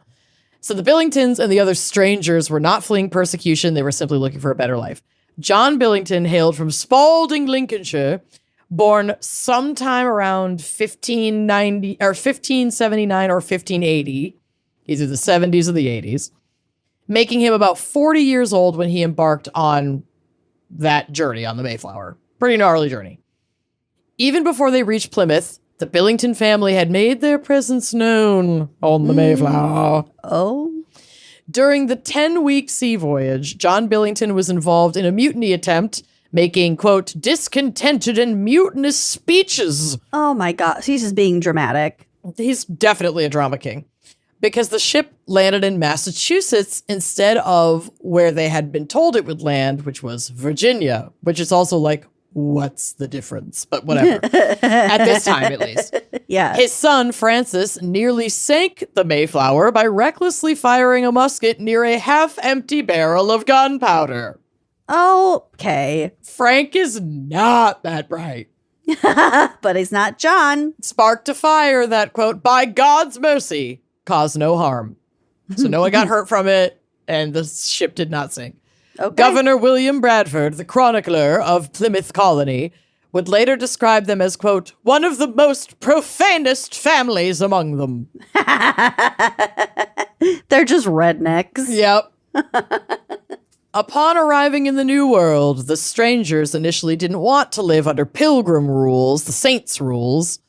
So the Billingtons and the other strangers were not fleeing persecution. They were simply looking for a better life. John Billington hailed from Spalding, Lincolnshire, born sometime around 1590 or 1579 or 1580, either the 70s or the 80s, making him about 40 years old when he embarked on that journey on the Mayflower. Pretty gnarly journey. Even before they reached Plymouth, the Billington family had made their presence known on the Mayflower. Oh. During the 10-week sea voyage, John Billington was involved in a mutiny attempt, making, quote, discontented and mutinous speeches. Oh my God. He's just being dramatic. He's definitely a drama king. Because the ship landed in Massachusetts instead of where they had been told it would land, which was Virginia, which is also like, what's the difference? But whatever. At this time, at least. Yeah. His son, Francis, nearly sank the Mayflower by recklessly firing a musket near a half-empty barrel of gunpowder. Okay. Frank is not that bright. But he's not John. Sparked a fire that, quote, by God's mercy, caused no harm. So no one got hurt from it, and the ship did not sink. Okay. Governor William Bradford, the chronicler of Plymouth Colony, would later describe them as, quote, one of the most profanest families among them. They're just rednecks. Yep. Upon arriving in the New World, the strangers initially didn't want to live under Pilgrim rules, the Saints' rules,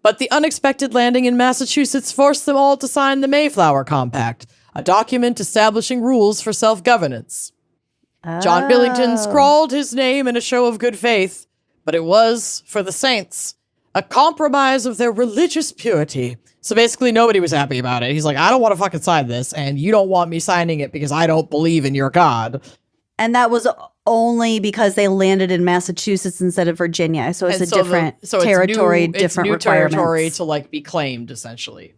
but the unexpected landing in Massachusetts forced them all to sign the Mayflower Compact, a document establishing rules for self-governance. John Billington scrawled his name in a show of good faith, but it was, for the Saints, a compromise of their religious purity. So basically nobody was happy about it. He's like, I don't want to fucking sign this, and you don't want me signing it because I don't believe in your God. And that was only because they landed in Massachusetts instead of Virginia. So it's And a different territory, it's different new requirements. territory to like be claimed, essentially.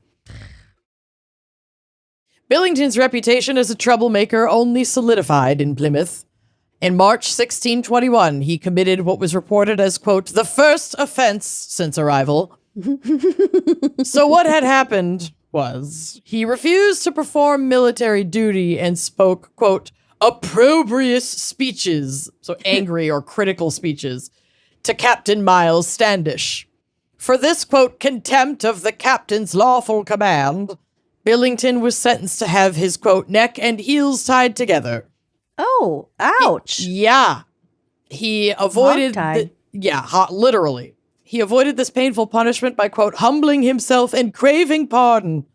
Billington's reputation as a troublemaker only solidified in Plymouth. In March 1621, he committed what was reported as, quote, the first offense since arrival. So what had happened was he refused to perform military duty and spoke, quote, opprobrious speeches, so angry or critical speeches, to Captain Miles Standish. For this, quote, contempt of the captain's lawful command, Billington was sentenced to have his, quote, neck and heels tied together. Oh, ouch. He avoided... Hogtied. Literally. He avoided this painful punishment by, quote, humbling himself and craving pardon.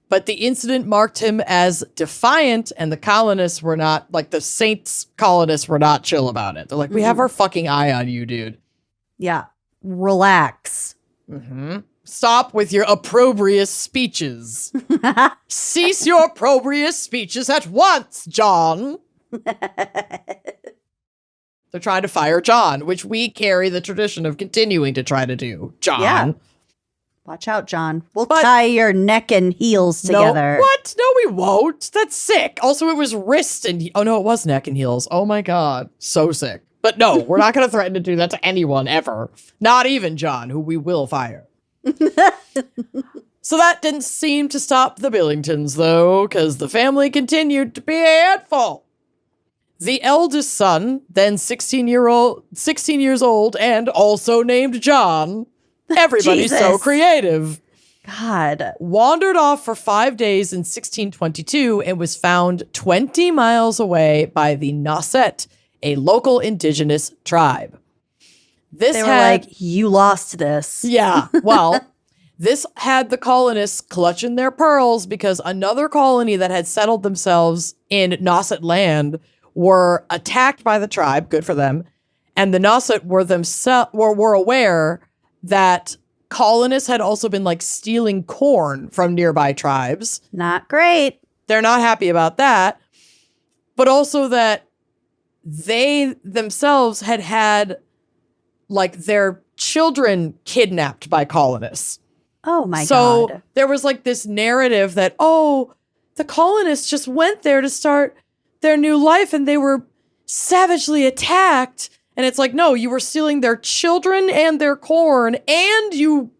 But the incident marked him as defiant, and the colonists were not, like the Saints colonists were not chill about it. They're like, we have our fucking eye on you, dude. Yeah. Relax. Mm-hmm. Stop with your opprobrious speeches. Cease your opprobrious speeches at once, John. They're trying to fire John, which we carry the tradition of continuing to try to do, John. Yeah. Watch out, John. We'll tie your neck and heels together. No, what? No, we won't. That's sick. Also, it was wrist and... Oh, no, it was neck and heels. Oh, my God. So sick. But no, we're not going to threaten to do that to anyone ever. Not even John, who we will fire. So that didn't seem to stop the Billingtons, though, because the family continued to be a handful. The eldest son, then 16 years old, and also named John, everybody's so creative, God, wandered off for 5 days in 1622 and was found 20 miles away by the Nauset, a local indigenous tribe. They were like, you lost this. Yeah, well, this had the colonists clutching their pearls because another colony that had settled themselves in Nauset land were attacked by the tribe. Good for them. And the Nauset were aware that colonists had also been like stealing corn from nearby tribes. Not great. They're not happy about that. But also that they themselves had like their children kidnapped by colonists. Oh my God. So there was like this narrative that, oh, the colonists just went there to start their new life and they were savagely attacked. And it's like, no, you were stealing their children and their corn and you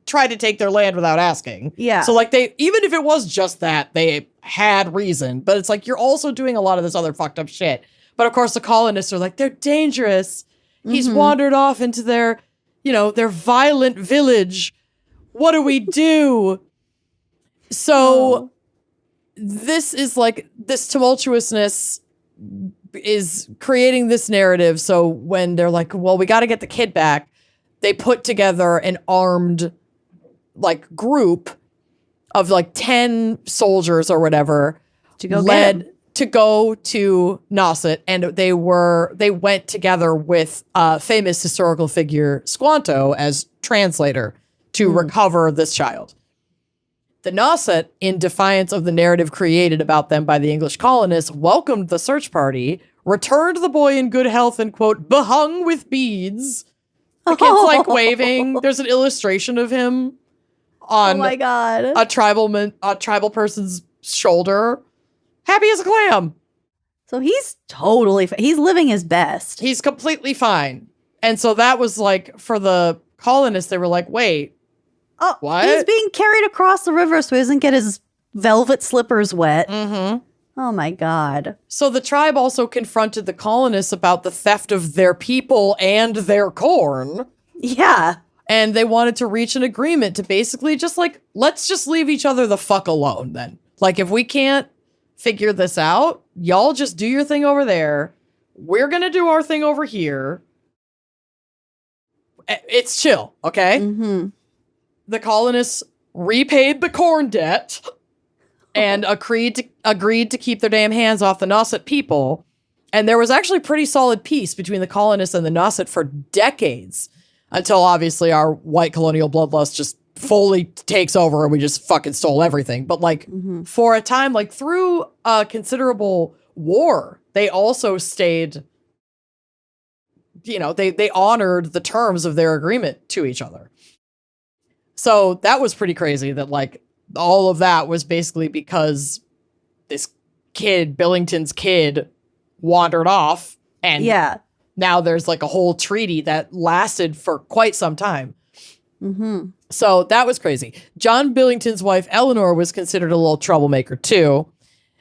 tried to take their land without asking. Yeah. So like even if it was just that, they had reason. But it's like, you're also doing a lot of this other fucked up shit. But of course the colonists are like, they're dangerous. He's wandered off into their violent village. What do we do? So this is like, this tumultuousness is creating this narrative. So when they're like, well, we got to get the kid back, they put together an armed like group of like 10 soldiers or whatever to go to Nauset, and they went together with famous historical figure Squanto as translator to recover this child. The Nauset, in defiance of the narrative created about them by the English colonists, welcomed the search party, returned the boy in good health and, quote, behung with beads. The kid's like waving. There's an illustration of him on my God. a tribal person's shoulder. Happy as a clam. So he's totally he's living his best. He's completely fine. And so that was like, for the colonists, they were like, wait, what? He's being carried across the river so he doesn't get his velvet slippers wet. Mm-hmm. Oh my God. So the tribe also confronted the colonists about the theft of their people and their corn. Yeah. And they wanted to reach an agreement to basically just like, let's just leave each other the fuck alone then. Like, if we can't figure this out, y'all just do your thing over there. We're going to do our thing over here. It's chill, okay? Mm-hmm. The colonists repaid the corn debt and agreed to keep their damn hands off the Nauset people. And there was actually pretty solid peace between the colonists and the Nauset for decades, until obviously our white colonial bloodlust just fully takes over and we just fucking stole everything. But like for a time, like through a considerable war, they also stayed, they honored the terms of their agreement to each other. So that was pretty crazy that like all of that was basically because this kid, Billington's kid, wandered off. And now there's like a whole treaty that lasted for quite some time. Mm-hmm. So that was crazy. John Billington's wife, Eleanor, was considered a little troublemaker too.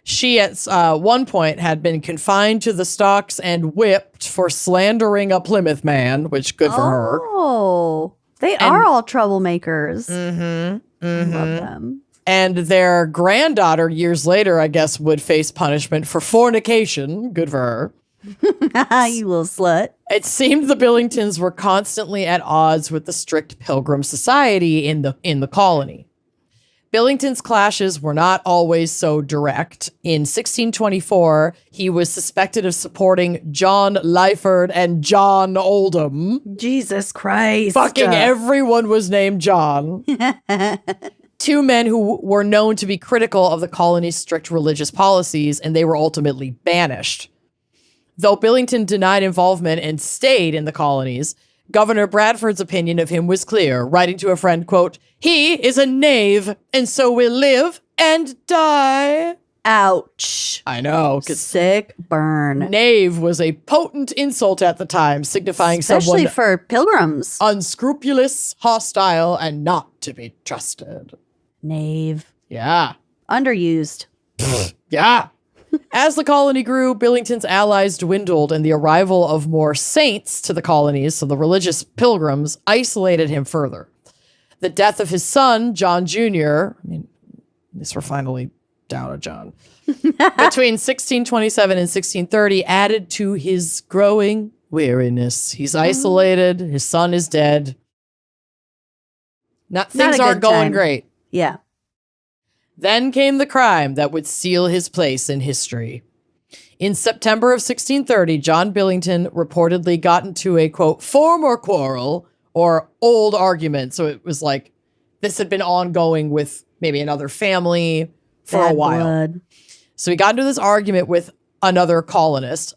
She at one point had been confined to the stocks and whipped for slandering a Plymouth man, which good for her. Oh, they are all troublemakers. Mm-hmm. I love them. And their granddaughter, years later, I guess, would face punishment for fornication. Good for her. You little slut. It seemed the Billingtons were constantly at odds with the strict Pilgrim Society in the colony. Billington's clashes were not always so direct. In 1624, he was suspected of supporting John Lyford and John Oldham. Jesus Christ. Fucking everyone was named John. Two men who were known to be critical of the colony's strict religious policies, and they were ultimately banished. Though Billington denied involvement and stayed in the colonies, Governor Bradford's opinion of him was clear, writing to a friend, quote, "He is a knave, and so will live and die." Ouch. I know, because Sick burn. knave was a potent insult at the time, signifying Especially someone for pilgrims. unscrupulous, hostile, and not to be trusted. Knave. Yeah. Underused. Yeah. As the colony grew, Billington's allies dwindled, and the arrival of more saints to the colonies, so the religious pilgrims, isolated him further. The death of his son, John Jr., at least we're finally down a John, between 1627 and 1630, added to his growing weariness. He's isolated. His son is dead. Things a aren't good going time. great. Yeah. Then came the crime that would seal his place in history. In September of 1630, John Billington reportedly got into a, quote, former quarrel or old argument. So it was like this had been ongoing with maybe another family for a Bad while. blood. So he got into this argument with another colonist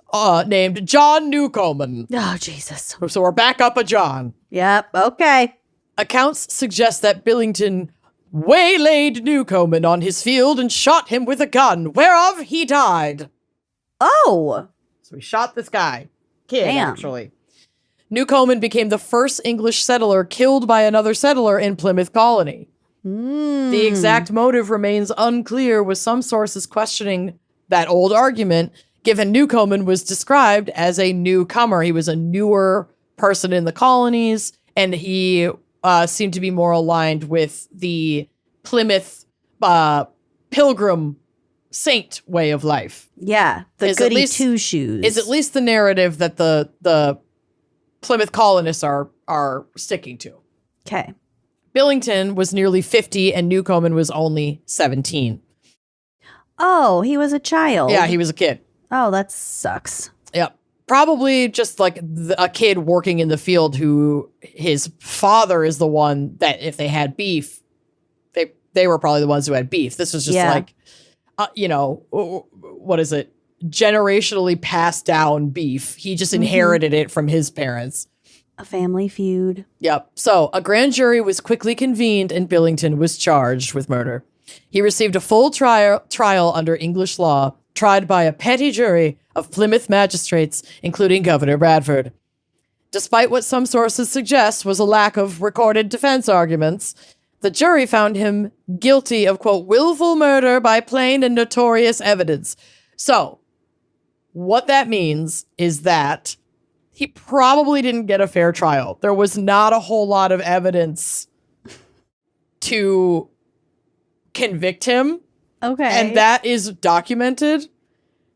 named John Newcomen. Oh, Jesus. So we're back up a John. Yep. Okay. Accounts suggest that Billington waylaid Newcomen on his field and shot him with a gun, whereof he died. Oh. So he shot this guy. Kid, Damn. actually. Newcomen became the first English settler killed by another settler in Plymouth Colony. The exact motive remains unclear, with some sources questioning that old argument, given Newcomen was described as a newcomer. He was a newer person in the colonies, and he seemed to be more aligned with the Plymouth pilgrim saint way of life. Yeah. The Is at goody least- two shoes. Is at least the narrative that the Plymouth colonists are sticking to. Okay. Billington was nearly 50 and Newcomen was only 17. Oh, he was a child. Yeah, he was a kid. Oh, that sucks. Yep. Probably just like a kid working in the field who his father is the one that if they had beef, they were probably the ones who had beef. This was just like, what is it? Generationally passed down beef. He just inherited it from his parents. A family feud. Yep. So a grand jury was quickly convened and Billington was charged with murder. He received a full trial under English law, tried by a petty jury of Plymouth magistrates, including Governor Bradford. Despite what some sources suggest was a lack of recorded defense arguments, the jury found him guilty of, quote, willful murder by plain and notorious evidence. So what that means is that he probably didn't get a fair trial. There was not a whole lot of evidence to convict him. Okay. And that is documented.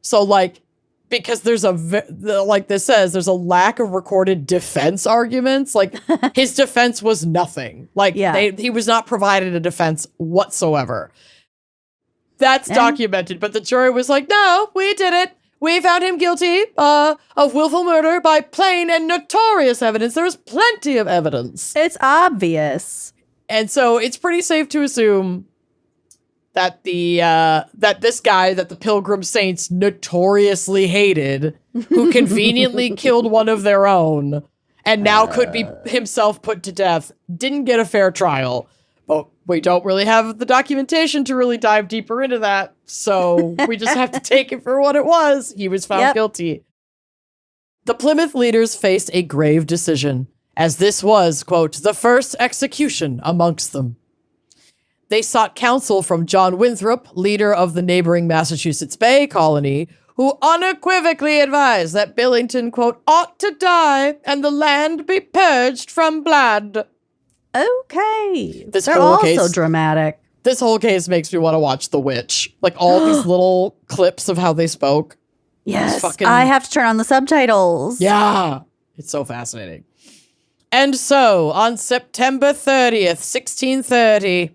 So, like, because there's like this says, there's a lack of recorded defense arguments. Like, his defense was nothing. Like, he was not provided a defense whatsoever. That's documented. But the jury was like, no, we did it. We found him guilty of willful murder by plain and notorious evidence. There was plenty of evidence. It's obvious. And so it's pretty safe to assume that that this guy that the Pilgrim Saints notoriously hated, who conveniently killed one of their own and now could be himself put to death, didn't get a fair trial. But we don't really have the documentation to really dive deeper into that. So we just have to take it for what it was. He was found guilty. The Plymouth leaders faced a grave decision, as this was, quote, the first execution amongst them. They sought counsel from John Winthrop, leader of the neighboring Massachusetts Bay Colony, who unequivocally advised that Billington, quote, ought to die and the land be purged from blood. Okay. This They're whole also case- dramatic. This whole case makes me want to watch The Witch. Like all these little clips of how they spoke. Yes. fucking- I have to turn on the subtitles. Yeah. It's so fascinating. And so, on September 30th, 1630,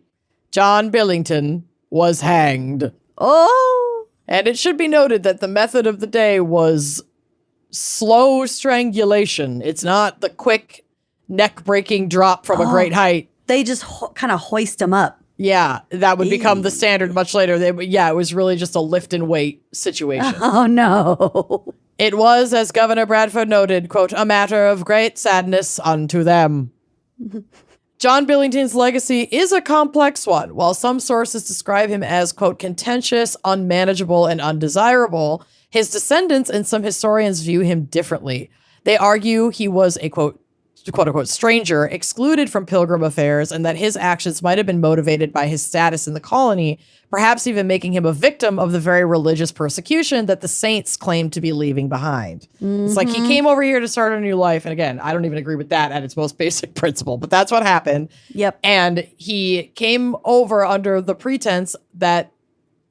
John Billington was hanged. Oh. And it should be noted that the method of the day was slow strangulation. It's not the quick neck-breaking drop from a great height. They just kind of hoist him up. Yeah, that would become the standard much later. It was really just a lift and weight situation. Oh, no. It was, as Governor Bradford noted, quote, a matter of great sadness unto them. John Billington's legacy is a complex one. While some sources describe him as, quote, contentious, unmanageable, and undesirable, his descendants and some historians view him differently. They argue he was a, quote unquote, stranger, excluded from pilgrim affairs, and that his actions might have been motivated by his status in the colony, perhaps even making him a victim of the very religious persecution that the saints claimed to be leaving behind. It's like he came over here to start a new life. And again, I don't even agree with that at its most basic principle, but that's what happened. Yep. And he came over under the pretense that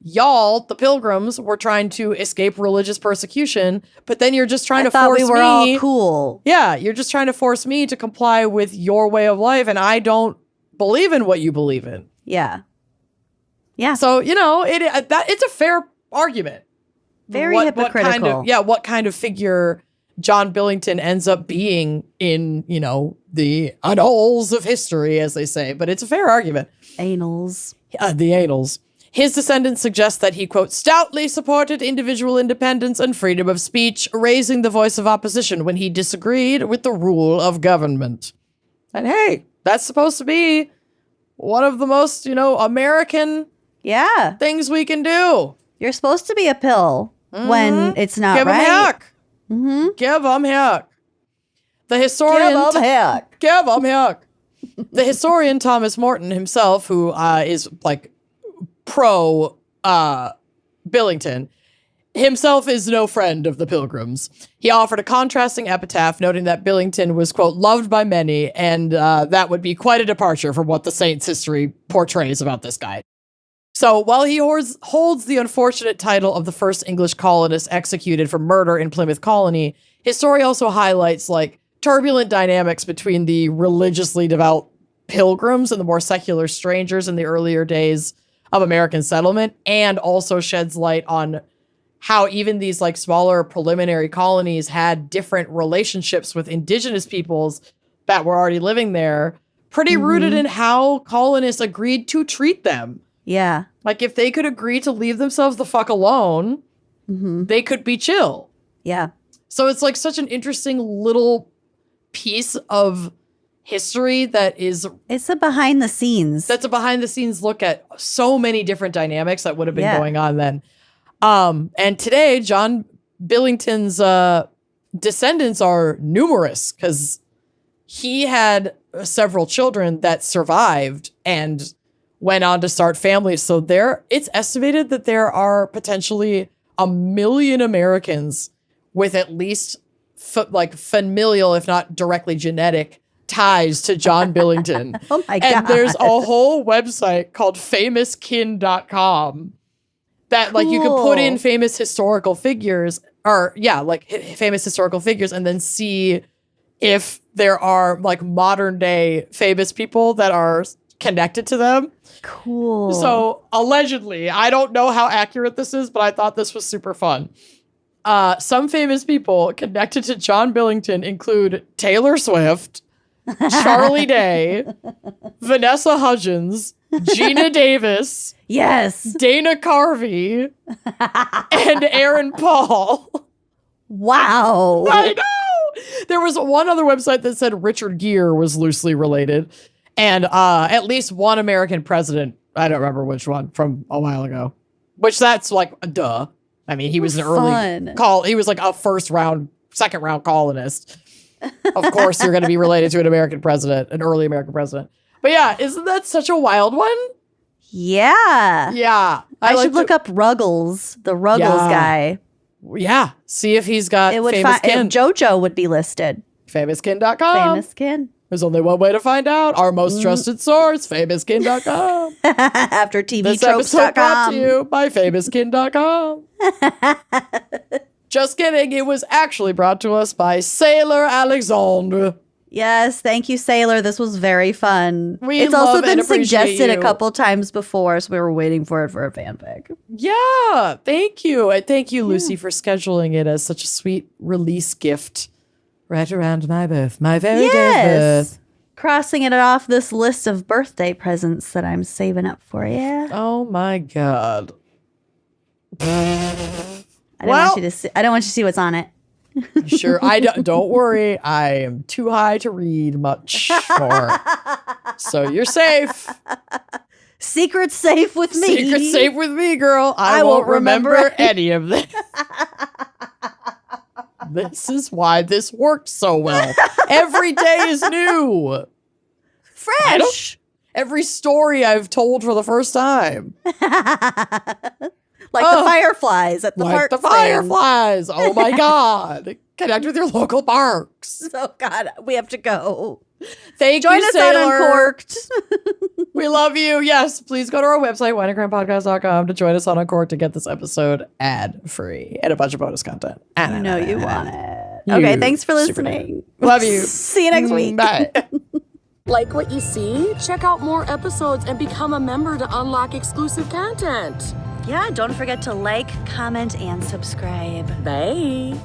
y'all, the pilgrims, were trying to escape religious persecution, but then you're just trying to force we were all cool. Yeah, you're just trying to force me to comply with your way of life, and I don't believe in what you believe in. Yeah. Yeah. So, it's a fair argument. Very hypocritical. What kind of figure John Billington ends up being in, the annals of history, as they say. But it's a fair argument. Annals. The annals. His descendants suggest that he, quote, stoutly supported individual independence and freedom of speech, raising the voice of opposition when he disagreed with the rule of government. And hey, that's supposed to be one of the most, American things we can do. You're supposed to be a pill when it's not Give right. him heck. Give him heck. The historian... Give him heck. Give him heck. The historian Thomas Morton himself, who is like pro Billington, himself is no friend of the Pilgrims. He offered a contrasting epitaph noting that Billington was, quote, loved by many, and that would be quite a departure from what the Saints' history portrays about this guy. So while he holds the unfortunate title of the first English colonist executed for murder in Plymouth Colony, his story also highlights like turbulent dynamics between the religiously devout Pilgrims and the more secular strangers in the earlier days of American settlement, and also sheds light on how even these like smaller preliminary colonies had different relationships with indigenous peoples that were already living there, pretty rooted in how colonists agreed to treat them. Yeah. Like if they could agree to leave themselves the fuck alone, they could be chill. Yeah. So it's like such an interesting little piece of history it's a behind the scenes. That's a behind the scenes look at so many different dynamics that would have been going on then. And today, John Billington's descendants are numerous because he had several children that survived and went on to start families. So it's estimated that there are potentially 1 million Americans with at least familial, if not directly genetic, ties to John Billington. Oh my God. And there's a whole website called famouskin.com that like you can put in famous historical figures famous historical figures and then see if there are like modern day famous people that are connected to them. Cool. So allegedly, I don't know how accurate this is, but I thought this was super fun. Some famous people connected to John Billington include Taylor Swift, Charlie Day, Vanessa Hudgens, Gina Davis, yes, Dana Carvey, and Aaron Paul. Wow. I know. There was one other website that said Richard Gere was loosely related, and at least one American president. I don't remember which one from a while ago. Which that's like duh. I mean, he was an early call. He was like a second round colonist. Of course, you're going to be related to an early American president. But yeah, isn't that such a wild one? Yeah. Yeah. I should look up Ruggles, the Ruggles guy. Yeah. See if he's got famous kin. JoJo would be listed. Famouskin.com. Famous kin. There's only one way to find out. Our most trusted source, famouskin.com. After TVtropes.com. This episode brought to you by famouskin.com. Just kidding. It was actually brought to us by Sailor Alexandre. Yes, thank you, Sailor. This was very fun. We It's love also and been appreciate suggested you. a couple times before, so we were waiting for it for a fanfic. Yeah, thank you. And thank you, Lucy, for scheduling it as such a sweet release gift right around my very day of birth. Crossing it off this list of birthday presents that I'm saving up for you. Oh my God. I don't want you to see what's on it. Sure. Don't worry. I am too high to read much more. So you're safe. Secret safe with me. Secret safe with me, girl. I won't remember any of this. This is why this worked so well. Every day is new. Fresh. Every story I've told for the first time. Like the fireflies at the park. The fireflies. Oh my God. Connect with your local parks. Oh God, we have to go. Join us Sailor. on Uncorked. We love you. Yes, please go to our website, wineandcrampodcast.com, to join us on Uncorked to get this episode ad-free and a bunch of bonus content. You know you want it. Okay, thanks for listening. Love you. See you next week. Bye. Like what you see? Check out more episodes and become a member to unlock exclusive content. Yeah, don't forget to like, comment, and subscribe. Bye.